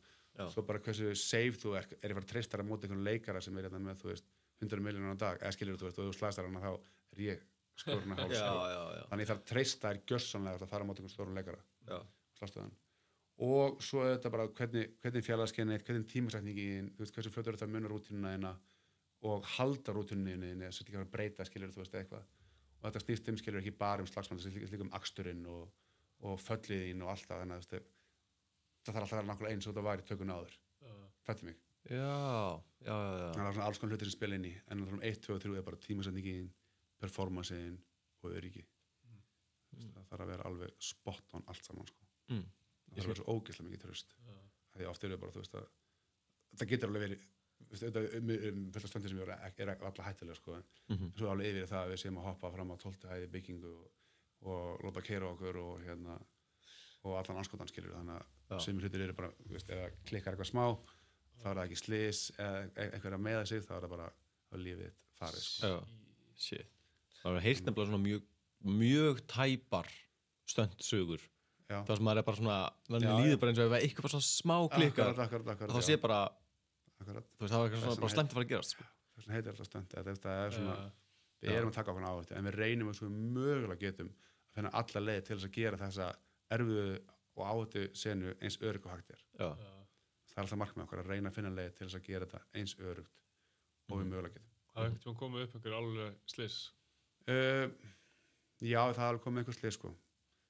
svo bara hversu safe þú er ég bara treystar að móta einhvern leikara sem er með, þú veist, 100 milljónir á dag, eða skilur þú veist, og þú slæstar hana þá er ég skorinn að háls. Þannig ég þarf að treysta þér gjörsamlega að fara að móta einhvern stórun leikara, slastöðan. Og svo er þetta bara hvernig fjarlægskennið, hvernig tímasetningin, þú veist, hversu fljótur þetta munar rútínuna þína og halda rútínunni þinni, þess að ekki að breyta, skilur þú veist, eitthvað. Og þetta snýst skilur ekki bara slagsmann, það snýst líka aksturinn og fölliðin og allt það, þannig að það þarf alltaf að vera nákvæmlega eins og þetta var í tökun áður. Fætti mig. Já. Það er svona alls konar hlutir sem spila inn í, en 1, 2 og 3 er bara tímasetningin, performancein og öryggi. Það þarf að vera alveg spot on allt saman, sko. Það þarf að vera svo ógeðslega mikið traust. Því oft er það bara, þú veist, að það getur alveg verið, fullt af stöndir sem er alltaf hættulega, sko, en svo alveg yfir það að við séum að hoppa fram á 12. hæð í byggingu og láta keyra okkur og allan anskotan skilur, þannig að sem hlutir eru bara, þú veist, eða klikkar eitthvað smá, þá er það ekki slys, eða einhverja meða sig, þá er það bara á lífið farið, sko. Já, shit. Það er heilt nefnilega svona mjög tæpar stöndsögur. Það sem maður er bara svona, mann líður bara eins og ef eitthvað bara svona smá klikkar, þá sé bara, þú veist, það var eitthvað svona bara slemt að fara að gerast, sko. Þess vegna heitir alltaf stönd, það er svona, við erum að taka okkur áhættu, en við reynum eins og við mögulega getum að finna alla leið til þess að gera þessa erfiðu og áhættu senu eins örugg og hægt er. Það er alltaf markmið okkar að reyna að finna leið til þess að gera þetta eins öruggt og við mögulega getum. Það er ekkert komið upp einhver alveg slys? Já, það er alveg komið einhver slys, sko.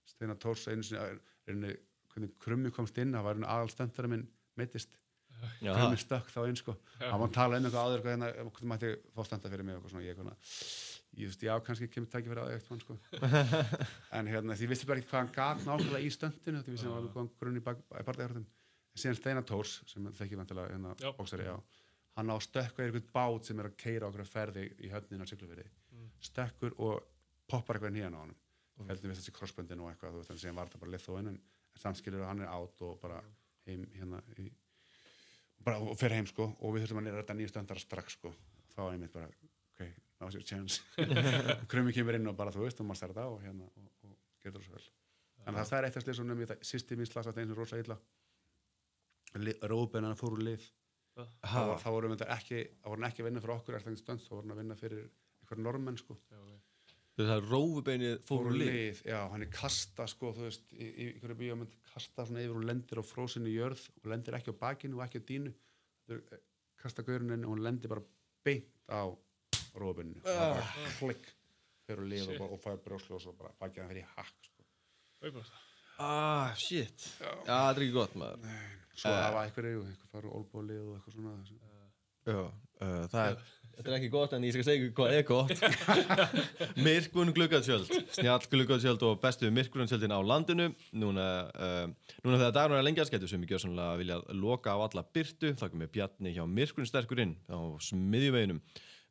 Steinar Thors einu sinni, hvernig Krummi komst inn, það var einu aðalstöndari minn meiddist. Krummi stökk þá inn, sko. Það var að tala inn eitthvað áður, hvernig mætti fá stönda fyrir mig og svona, ég veist, já, kannski kemur tækifæri á eitt mann, sko. En því vissi bara ekki hvað hann gat nákvæmlega í stöndinu, því vissi hann var hvað grunn í partæðarhörðum. En síðan Steinar Thors, sem þekki vantilega bóksari, hann á stökku eitthvað bát sem er að keyra okkur að ferði í höfninu á Siglufirði. Stökkur og poppar eitthvað nýjan á honum. Heldur við þessi krossböndin og eitthvað, þú veist, en síðan var þetta bara liðþóin, en samskilur að hann er átt og bara heim og fer heim, sko, og við þurfum að nýra þetta nýju stöndara strax, sko. Þá var einmitt bara, ok, now's your chance. Krummi kemur inn og bara, þú veist, og maður starta á og gerir það svo vel. En það er eitt af slið sem nefnir þetta, sýsti mín slasast eins og rosa illa. Róðbeinana fór úr lið. Þá vorum við ekki að vinna fyrir okkur, þá vorum við að vinna fyrir einhver normenn, sko. Það er rófubeinið fór úr lið. Já, hann kasta sko, þú veist, í einhverju bíómynd kasta svona yfir og lendir á frósinni jörð og lendir ekki á bakinu og ekki á dínu. Það kasta gaurinn inn og hún lendir bara beint á rófubeininu. Það bara klikk fyrir úr lið og fær brjósklos og bara bakið hann fyrir í hakk sko. Shit. Já, það er ekki gott maður. Nei, svo hafa einhver fara úr olbólið og eitthvað svona. Já, þetta er ekki gott en ég skal segja hvað er gott. Myrkvun gluggatjöld, snjall gluggatjöld og bestu myrkvunartjöldin á landinu. Núna þegar dagurinn er lengjast getur sumir gjörsamlega viljað loka á alla birtu. Það komið Bjarni hjá Myrkvunsterkurinn á smiðjuveginum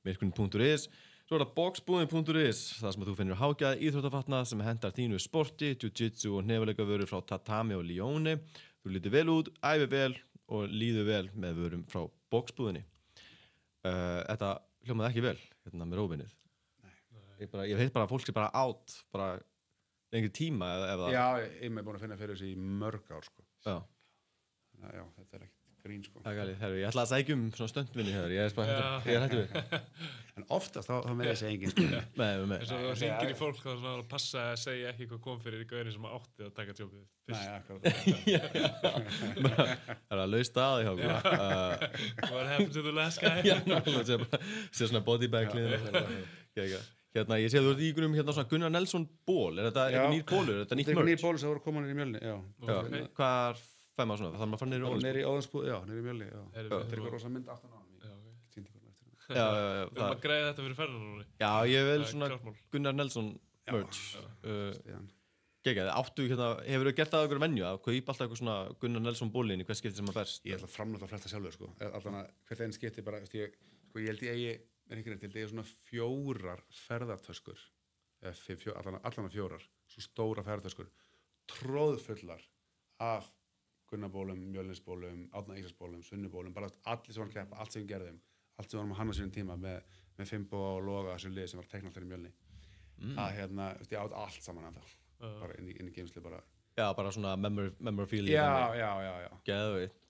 myrkvun.is. Svo er það boxbúðin.is, það sem þú finnur hágæð íþróttafatnað sem hentar þínu sporti, jiu-jitsu og hnefileikavörur frá Tatami og Lione. Þú lítur vel út, æfir vel og líður vel með vörum frá boxbúðinni. Þetta hljómaði ekki vel hérna með rófinnið. Ég veit bara að fólk sé bara átt bara lengri tíma ef það... Já, ég er búin að finna fyrir þessi í mörg ár sko. Já. Já, þetta er ekkert grín sko. Það er galið, ég ætla að sækja svona stöndvinni hér, ég er hættu við. En oftast þá með þessi engin sko. Nei. Þess að það ringir í fólk þá er svona að passa að segja ekki hvað kom fyrir í gaurin sem átti að taka tjópið. Nei, akkurat. Það er að laus staði hjá okkur. What happened to the last guy? Já, sé svona bodybag-kliðin. Hérna, ég sé að þú ert í ykkurum hérna svona Gunnar Nelson ból. Er þetta eitthvað nýr bólur? Er þetta nýtt mörg? Þetta er merch? nýr bólur sem voru að koma nýr í Mjölni, já. Hvar fær maður svona? Það þarf maður að fara niður í Óðinsbúð? Niður í Óðinsbúð, já, niður í Mjölni, já. Þetta er eitthvað rosa mynd aftan á hann. Já. Við erum að greiða þetta fyrir ferðan núna. Já, ég vil svona Gunnar Nelson merch. Gekkið, áttu hérna, hefur þú gert það okkur venju að kaupa alltaf eitthvað svona Gunnar Nelson bólinn í hvers skipti sem að berst? Ég ætla að framlega að fletta sjálfur, sko. Allan að hvert einn skipti bara, ég held ég eigi svona 4 ferðartöskur, allan að 4, svo stóra ferðartöskur, tróðfullar af Gunnarbólum, Mjölnisbólum, Árna Ísarsbólum, Sunnubólum, bara allir sem var að keppa, allt sem við gerðum, allt sem við varum að hanna sínum tíma með Fimbo og Loga, þessu liði sem var teiknað fyrir Mjölni. Að hérna, ég átt allt saman af það, bara inn í geimsli bara. Já, bara svona memorabilia. Já. Geðveikt.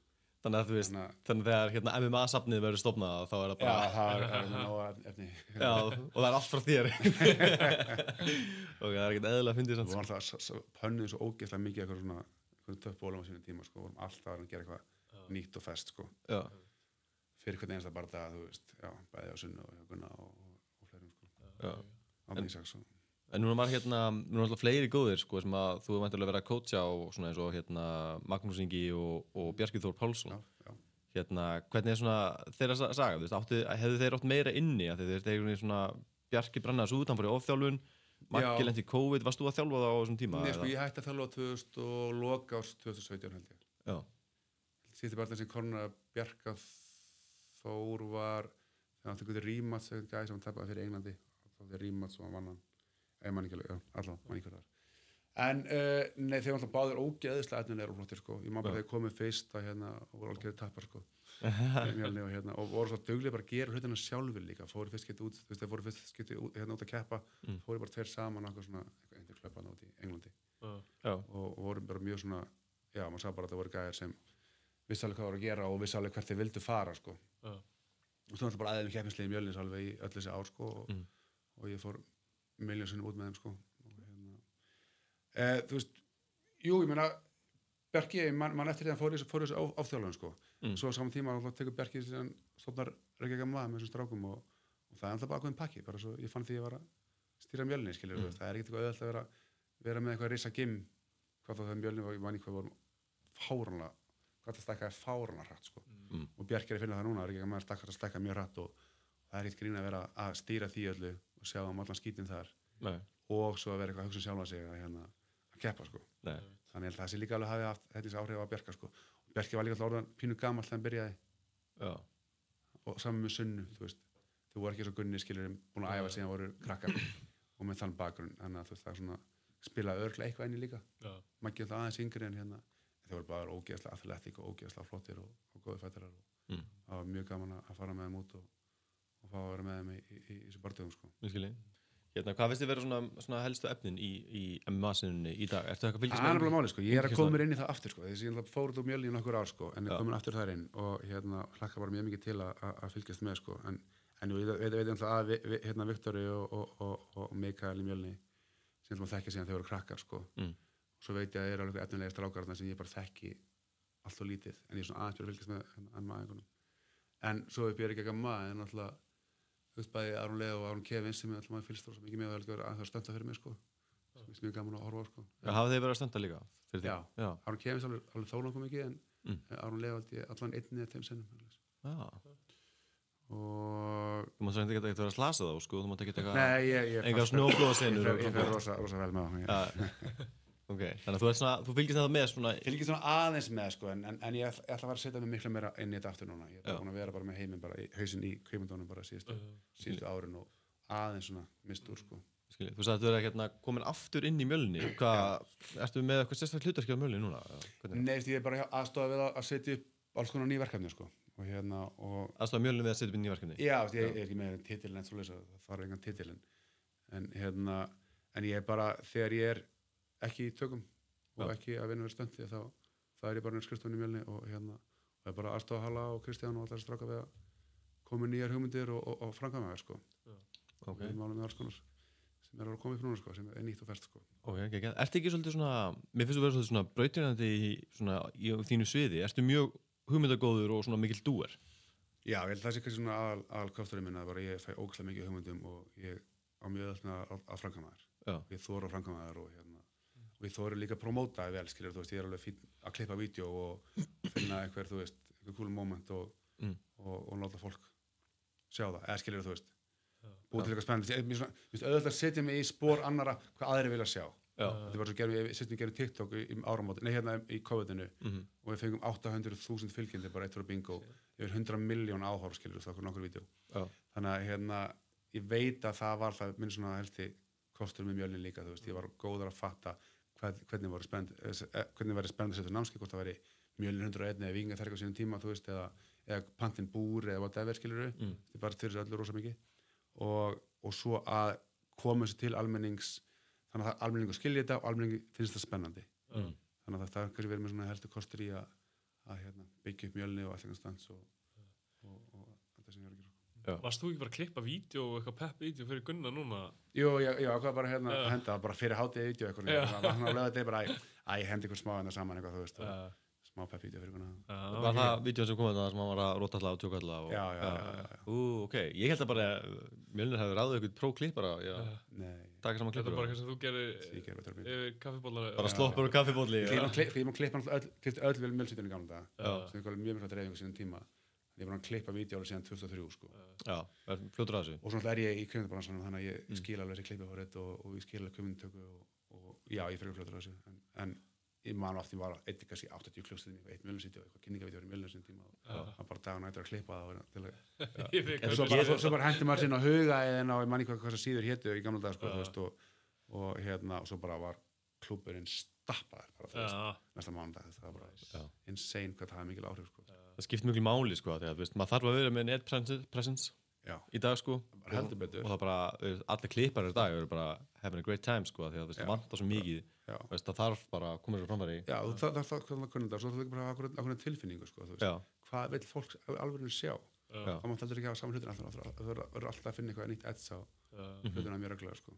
Þannig að þú veist, þannig þegar hérna MMA-safnið verður stofnað þá er það bara... Já, það er nóga efni. Já, og það er allt frá þér. Það er ekkert eðlilega að fyndið samt. Við varum alltaf pönnuð svo ógeðslega mikið eitthvað svona töffbólum á sínum tíma, sko. Við varum alltaf að gera eitthvað nýtt og fest, sko. Já. Fyrir hvern einasta bardaga, þú veist, já, bæði á Sunnu og Gunna og fleirum, sko. Já. Árna Ísaks og... En núna var hérna, alltaf fleiri góðir, sko, sem að þú hefur væntanlega verið að coacha og svona eins og hérna Magnús Ingi og Bjarki Þór Pálsson. Já. Hérna, hvernig er svona þeirra saga, þú veist, hefðu þeir átt meira inni, að þeir svona Bjarki brannaðis út, hann fór í ofþjálfun, Maggi lenti í COVID, varst þú að þjálfa það á þessum tíma? Nei, sko, ég hætti að þjálfa 2000 og loka árs 2017 held ég. Já. Síðustu barndaginn sem konuna Bjarka Þór var, þegar hann tekur til Rímats, þegar gæði sem hann tapaði fyrir Englandi, þá þegar Rímats og hann vann hann. Ég man ekki alveg, já, allavega, man ekki hvað það var. En, nei, þeir var alltaf báðir ógeðislega efnilegir og flottir, sko. Ég man bara þegar komið fyrst að hérna, og voru algjörði tappar, sko. Og voru svo duglega bara að gera hlutina sjálfur líka. Fóru fyrst skipti út, þú veist, þeir fóru fyrst skipti hérna út að keppa, fóru bara 2 saman eitthvað svona, einhver klöppan út í Englandi. Og voru bara mjög svona, já, maður sá bara að það voru gæjar sem vissi alveg hvað voru að gera og vissi alveg hvert þeir vildu fara, sko. Og svo bara aðeins keppnisliði Mjölnis alveg í öll þessi ár, sko, og ég fór miljónsinnum út með þeim, sko. Þú veist, jú, ég meina, Bjarki, mann eftir því að hann fór þessu áþjálfun, sko. Svo á saman tíma þá tekur Bjarki síðan stofnar Reykjavík MMA með þessum strákum og það er alltaf bara ákveðin pakki, bara svo ég fann því að ég var að stýra Mjölni, skilur, það er ekkert eitthvað auðvelt að vera með eitthvað risa gym, hvað þá það Mjölni var, ég man ekki hvað vorum fáránlega, hvað það stækkaði fáránlega hratt, sko. Og Bjarki er að finna það núna, Reykjavík MMA er að stækka mjög hratt og það er ekkert grín að vera að stýra því öllu og sjá allan skítinn þar. Nei. Og svo að vera eitthvað að hugsa sjálfa sig að keppa, sko. Nei. Þannig að það sé líka alveg hafi haft þessi áhrif á Bjarka, sko. Og Bjarki var líka alltaf orðan pínu gamall þegar hann byrjaði. Já. Og saman með Sunnu, þú veist. Þau voru ekki svo Gunni, skilur, búin að æfa síðan voru krakkar og með þann bakgrunn. Þannig að þú veist, það er svona spilaði örglega eitthvað inn í líka. Já. Maggi alltaf aðeins yngri en hérna. Þau voru bara ógeðslega athletic og ógeðslega flottir og góði fættarar. Það var mjög gaman að fara með þeim út og fá að vera með þeim í þessu bardögum, sko. Hérna, hvað finnst þið vera svona helstu efnin í MMA-sinunni í dag? Ertu eitthvað að fylgjast með? Það er alveg máli, sko. Ég er að koma mér inn í það aftur, sko. Þessi ég fór út úr Mjölni í nokkur ár, sko, en ég komin aftur þar inn og hérna hlakka bara mjög mikið til að fylgjast með, sko. En en ég veit að hérna Viktori og Mikael í Mjölni sem maður þekkja síðan þegar voru krakkar sko. Svo veit ég að það eru alveg efnilega strákarna sem ég bara þekki allt og lítið, en ég er svona aðeins fyrir að fylgjast með maðurinn. En svo upp ég ekki að maður, en náttúrulega, þú veist, bæði Aron Leo og Aron Kevins sem alltaf maður fylgst svo mikið með og það er stönda fyrir mig, sko. Sem er mjög gaman að horfa á, sko. Hafið þið verið að stönda líka? Já, Aron Kevins alveg þólanum mikið, en Aron Leo allan 1 eða 2 sinnum. Og... Þú mátt ekki vera að slasa þá, sko? Þú mátt ekki taka... Nei, ég engar snjóflóðasinnur. Ég fer rosa vel með það. Ok, þannig að þú fylgist það með svona... Fylgist svona aðeins með, sko, en ég ætla að fara að setja mig miklu meira inn í þetta aftur núna. Ég er búin að vera bara með heiminn, bara í hausinn í kvikmyndunum bara síðustu árin og aðeins svona mist úr, sko. Þú sagði að þú er hérna komin aftur inn í Mjölni. Ertu með eitthvað sérstaklega hlutverki á Mjölni núna? Nei, ég er bara aðstofa við að setja upp alls konar ný verkefni, sko. Aðstofa Mjölni við að setja upp ný verkefni? Já, ég er ekki með titilinn en svoleiðis, það þarf engan titilinn. En ég er bara, þegar ég er ekki í tökum og ekki að vinna við stöndi þá er ég bara nýr skrifstofunni í Mjölni og er bara aðstofa Halla og Kristján og allar stráka við að koma nýjar hugmyndir og framkvæma þær, sko. Við málum með alls konar sem er að koma upp núna, sko, sem er nýtt og ferskt, sko. Ertu ekki svolítið svona, mér finnst þú vera svolítið svona brautirnandi í þínu sviði, ertu mjög hugmyndagóður og svona mikill dúer? Já, ég held það sé kannski svona aðalkrafturinn minn að bara ég fæ ógeðslega mikið hugmyndum og ég á mjög öll að framkvæma þær. Ég þora að framkvæma þær og ég þori líka að promóta vel, skilur, þú veist, ég er alveg fín að klippa vídeo og finna einhver, þú veist, einhver cool moment og láta fólk sjá það, eða skilur, þú veist, búið til eitthvað spennandi. Mér finnst auðvitað að setja mig í spor annara hvað aðrir vilja sjá. Þetta var svo gerum TikTok í áramóti, hérna í COVID-inu og við fengum 800.000 fylgjandi bara eitt fyrir bingo, yfir 100 milljón áhorf, skilur, það okkur nokkur vídeo. Þannig að ég veit að það var það minn svona helsti kostur með Mjölni líka, þú veist, ég var góður að fatta hvernig væri spennandi að setja námskeið, hvort það væri Mjölnir 101 eða Víkingaferð á sínum tíma, þú veist, eða Pantinn Búr eða whatever, skilurðu, þetta er bara til þessu öllu rosa mikið og svo að koma þessu til almennings, þannig að almenningu skilji þetta og almenningu finnst það spennandi. Þannig að það er kannski verið með svona helstu kostur í að byggja upp Mjölni og allt einhvern stans og þetta sem ég er að gera. Varst þú ekki bara að klippa vídeo og eitthvað pepp-vídeó fyrir Gunna núna? Jú, ákvað bara að henda bara fyrir hátíðið vídeo eitthvað. Það var svona að þetta bara að ég hendi ykkur smá saman eitthvað, þú veist, smá pepp-vídeó fyrir Gunna. Var það vídeón sem kom þetta sem hann var að róta alltaf og tjóka alltaf? Já. Ok, ég held að bara Mjölnir hefði ráðið eitthvað próklippara. Nei. Taka saman klippara. Þetta er bara eitthvað sem þú gerir yfir kaffibóllar. Bara sloppur og kaffibólli. Öll vel Mjölnsítunni í gamla daga, sem er mjög mikla dreifingu sínum tíma. Ég var að klippa vídeóla síðan 2003, sko. Já, fljótur að þessu. Og svona ég í kvikmyndabransanum, þannig að ég skil alveg þessi klippihórið og ég skil alveg kvikmyndatöku og já, ég fyrir fljótur að þessu. En ég man oft, ég var eitthvað kannski 80 klukkstíðin í eitt Mjölnisvídeó, eitthvað kynningavídeó í Mjölnisvídeó tíma og það bara dag og nættur að klippa það og svo bara hendur maður sinna á hugaðin og ég man ekki hvað síður hétu í gamla daga, sko, þú veist, og svo bara var klúbburinn stappaður bara, þú veist, næsta mánudag. Það var bara insane hvað það hafði mikil áhrif, sko. Það skipt mjög máli, sko, þegar, veist, maður þarf að vera með net-presence í dag, sko, og það bara, allir klipparar í dag eru bara having a great time, sko, því að það vantar svo mikið, veist, það þarf bara að koma sér framfæri. Já, það þarf að kunna þetta, svo þú ekki bara hafa ákveðna tilfinningu, sko, þú veist, hvað vil fólk alveg sjá, þá mátt heldur ekki hafa saman hlutin alltaf, það verður alltaf að finna eitthvað nýtt edds á hlutina mjög reglulega, sko.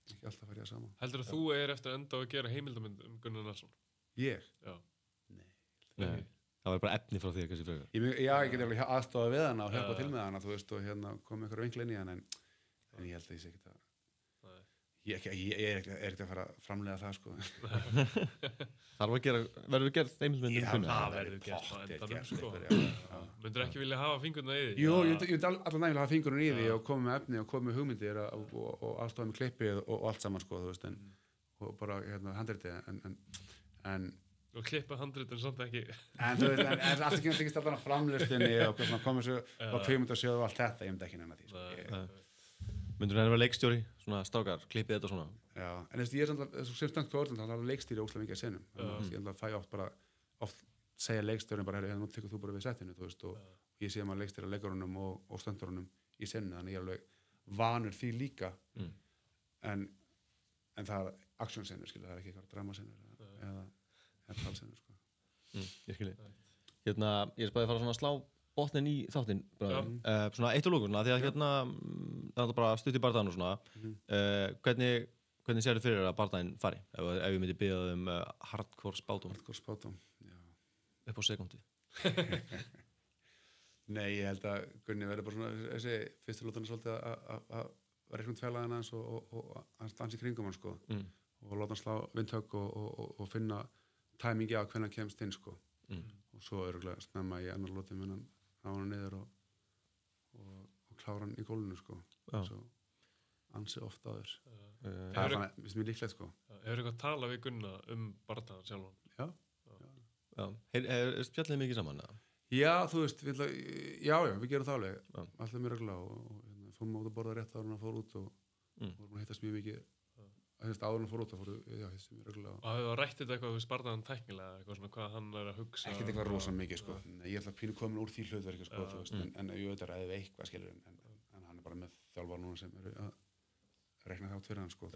Ekki alltaf fara í það sama. Heldur þú eftir að enda á að gera heimildamynd Gunnar Nelson? Ég? Já. Nei. Það var bara efni frá því kannski frekar. Já, ég geti alveg aðstofað við hana og hjálpað til með hana, þú veist, og kom einhver vinkla inn í hana, en ég held að ég sé ekki það. Ég er ekkert að fara að framlega það, sko. Verður gerð heimildamynd Gunnar? Já, það verður gert á endanum, sko. Myndur ekki vilja hafa fingurna í því? Jú, ég myndi allan nægilega hafa fingurna í því og koma með efni og koma með hugmyndir og aðstofa með klippið og allt saman, sko, þú veist, og bara handritið, en og klippa handritin samt ekki. En þú veist, en allt ekki tekist alltaf á framlistinni og komið svo á kvikmyndasjóðu og allt þetta, ég myndi ekki nennan því, sko. Myndur þú vera leikstjóri, svona stákar, klippið þetta svona? Já, en þú veist, ég er samt að, sem stönd koordinat, þá er leikstýri óslega mikið að senum. Ég fæ oft segja leikstjórin bara, nú tekur þú bara við settinu, þú veist, og ég sé maður leikstýra leikarunum og stöndurunum í seninu, þannig ég er alveg vanur því líka. En það er action-senur, skilja, það er ekki eitthvað drama-senur eða talsenur, sko. Ég skilji. Ég er spæðið að fara svona að slá botnin í þáttinn svona eitt og lókur svona, því að hérna það er bara stutt í bardaðan og svona hvernig sér þið fyrir að bardaðin fari ef við myndi biðja hardcore spátum já upp á sekundi Nei, ég held að Gunni verður bara svona þessi fyrstu lótan svolítið að vera einhvern fælaðina hans og hans dansi kringum hann sko og láta hann slá vindhögg og finna tæmingi á hvernig hann kemst inn sko og svo örugglega snemma í annar lóti mun hann á hann niður og klára hann í gólfinu sko svo ansi oft á þess það er þannig, finnst mér líklegt sko Hefur eitthvað talað við Gunna bardaðan sjálfan? Já spjallið mikið saman Já, þú veist, við gerum það alveg alltaf mjög reglulega og fórum út að borða rétt áður en hann fór út og vorum að hittast mjög mikið áður en hann fór út og fórum hittast mjög reglulega Og hafið það rætt þetta eitthvað við bardaðan tæknilega eitthvað svona hvað hann er að hugsa Ekkert eitthvað rosa mikið sko Ég ætla að pínu komin úr því hlutverki sko þú veist en ég veit að ræði við eitthvað skilur en hann er bara með þjálfara núna sem eru að rekna þátt fyrir hann sko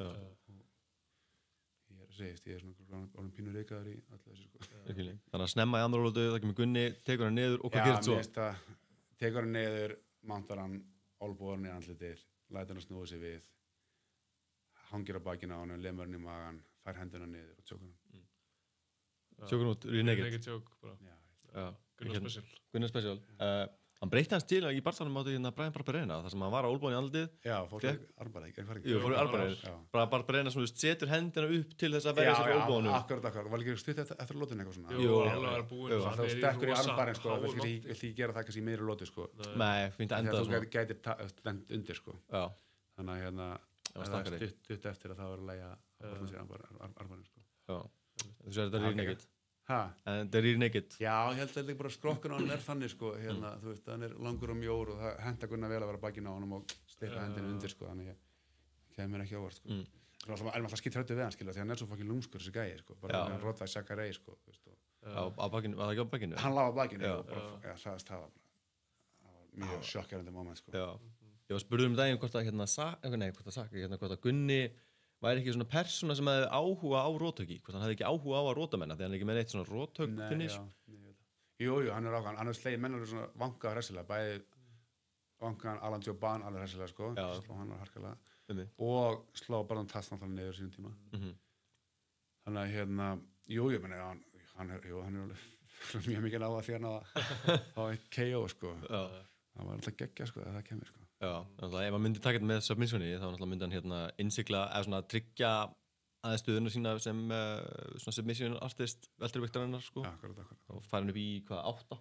Ég er svona orðin pínu reikaður í öllu þessu sko. Þannig að snemma í andra lótu, það kemur Gunni, tekur hann niður og hvað gerist svo? Já, mér finnst það, tekur hann niður, mántar hann olbúarinn í andlitið, lætur hann snúa sig við, hangir á bakinu á hann, lemur hann í magan, fær hendina niður og tjókur hann. Tjókur hann út, Naked tjók bara. Já. Gunnar Special. Hann breytti hans til í barðanum átti hérna Brian Barberena þar sem hann var á olbúan í andlitið. Já, fór í armbarleik, fór í armbarleik. Barberena sem setur hendina upp til þess að verja sér á olbúanum. Já, akkurat. Var ekki stutt eftir lótinu eitthvað svona? Jú, alveg var búinn. Það var sterkur í armbarinn, sko. Vill ekki gera það kannski í meiri lótu, sko. Nei, fínt að enda það svona. Þú gætir lent undir, sko. Já. Þannig að hérna, það var stutt eftir að það var að lægja armbarinn, sko. Já. Þú sér þetta er Naked. En það er Naked. Já, ég held að bara skrokkun á hann er þannig sko, hérna, þú veist, hann er langur og mjór og það henta Gunnar vel að vera bakinn á honum og stilla hendinu undir sko, þannig að kemur mér ekki ávart sko. Það er alltaf skítrættu við hann skilja, því hann er svo fucking lúmskur þessi gæi sko, bara hann Rottweiler Sakarei sko, þú veist. Á bakinu, var það ekki á bakinu? Hann lá á bakinu og bara, það var mjög sjokkerandi moment sko. Já, ég var spurður daginn hvort að Gunni væri ekki svona persóna sem hefði áhuga á rótöki, hvort hann hefði ekki áhuga á að róta menna, því hann er ekki með eitt svona rótök finish. Jú, hann er ákvæðan, hann er slegið menn alveg svona vangaður hressilega, bæði vangaðan Alan Joban alveg hressilega sko, sló hann harkalega og sló bara hann tass náttúrulega niður sínum tíma. Þannig að hérna, ég meni, hann er alveg mjög mikið á að því hann á eitt KO sko, það var alltaf geggja sko, það kemur sko. Já, náttúrulega ef maður myndi taka þetta með submissioni þá náttúrulega myndi hann hérna innsigla eða svona tryggja aðeins stöðuna sína sem svona submission artist velterviktarinnar sko. Akkurat. Og fær hann upp í hvað 8.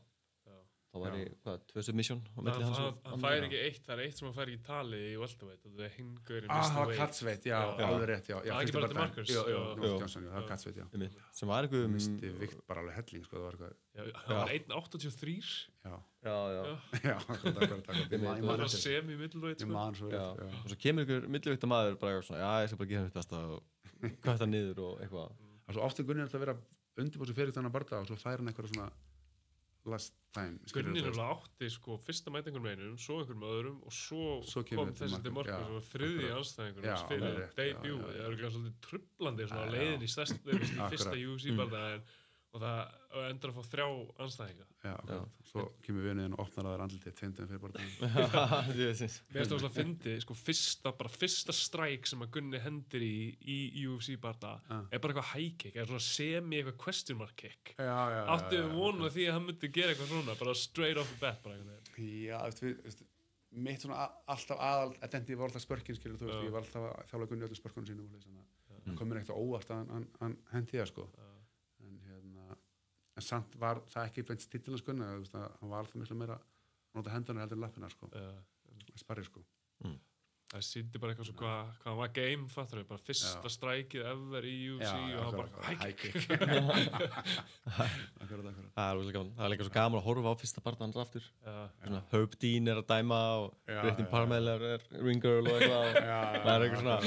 Þá væri hvað 2 submission á milli hans. Það fær ekki eitt, það er eitt sem hann fær ekki talið í welterweight og það er hingurinn það var Katsveit, já, alveg rétt, já. Það er ekki bara til markers. Það var Katsveit, já. Sem var eitthvað misti vikt bara alveg helling, sko, það var eitthvað. Það var 1.83. Já. Akkurat. Það var semi-middleweight, sko. Ég man svo rétt, já. Og svo kemur ykkur middleweighta maður bara svona, já, ég skal bara gera mitt besta og kvæta niður og eitthvað. Það er svo ofta Gunni að vera undirbúið sér fyrir þannig að barða og svo fær hann eitthvað svona last time. Gunni átti sko fyrsta mætingur með einum, svo einhverjum öðrum og svo kom þessi til Markus og þriðji anstæðingur hans fyrir debut. Það er ekki svolítið trublandi svona leiðin í fyrsta UFC barða og það endur að fá 3 anstæðinga. Já, svo kemur við niður og opnar að það er andlitið 2 fyrir barðan. Mér finnst það að fyndi, sko fyrsta strike sem að Gunni hendir í UFC barða er bara eitthvað high kick, er svona semi eitthvað question mark kick. Áttu við vonu því að hann myndi gera eitthvað svona, bara straight off the bat bara eitthvað. Já, mitt svona alltaf aðal identity var alltaf spörkin, skilur þú veist, ég var alltaf að þjála Gunni öllum spörkunum sínum og það kom mér ekkert óvart að hann hendi það, sko. En samt var það ekki beint stíllina sko, hann var alltaf miklu meira að nota hendurna heldur en lappina sko, sparri sko. Það sýndi bara eitthvað svo hvað hann var game, fattur við, bara fyrsta strækið ever í UFC og hann bara high kick. Akkurat. Það er rosalega gaman, það er líka svo gaman að horfa á fyrsta barða hans aftur. Herb Dean er að dæma og Brittany Parmel er ring girl og eitthvað og það er eitthvað svona.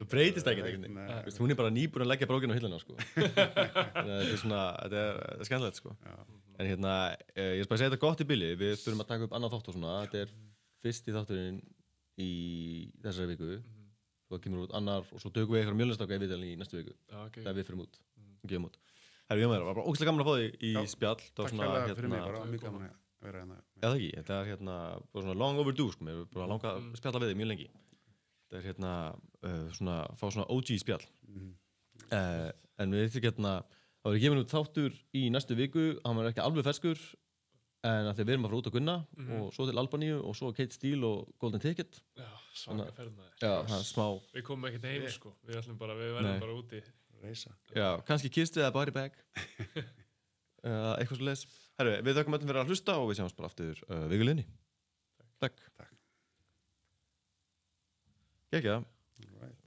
Það breytist ekkert, hún er bara nýbúin að leggja brókinu á hilluna, sko. Þetta er svona, þetta er skemmtilegt, sko. En hérna, ég bara segja þetta gott í bili, við þurfum að taka upp annað þátt og svona, þetta er fyrsti þátturinn í þessari viku, svo kemur út annar og svo tökum við eitthvað mjölnastaka í viðtalinu í næstu viku, þegar við fyrir út, og gefum út. Herru, það var bara ógeðslega gaman að fá þig í spjall. Takk fyrir mig bara, mjög gaman að að vera hérna. Eða ekki, þetta er hérna bara svona long overdue, sko, mér er bara langa að spjalla við þig mjög lengi. Þetta er hérna svona, fá svona OG spjall. En við eitthvað hérna, það verður gefin út þáttur í næstu viku, hann er ekki alveg ferskur, en að við erum að fara út á Gunna og svo til Albaníu og svo Kate Steele og Golden Ticket. Já, svaka ferðnaður. Já, það er smá. Við komum ekkert heim, sko. Við verðum bara úti. Reisa. Já, kannski kistu eða body bag. Eitthvað svo leis. Herru, við þakkum öllum fyrir að hlusta og við sjáumst bara aftur vikuleginni. Takk. Takk. Gekk, já. All right.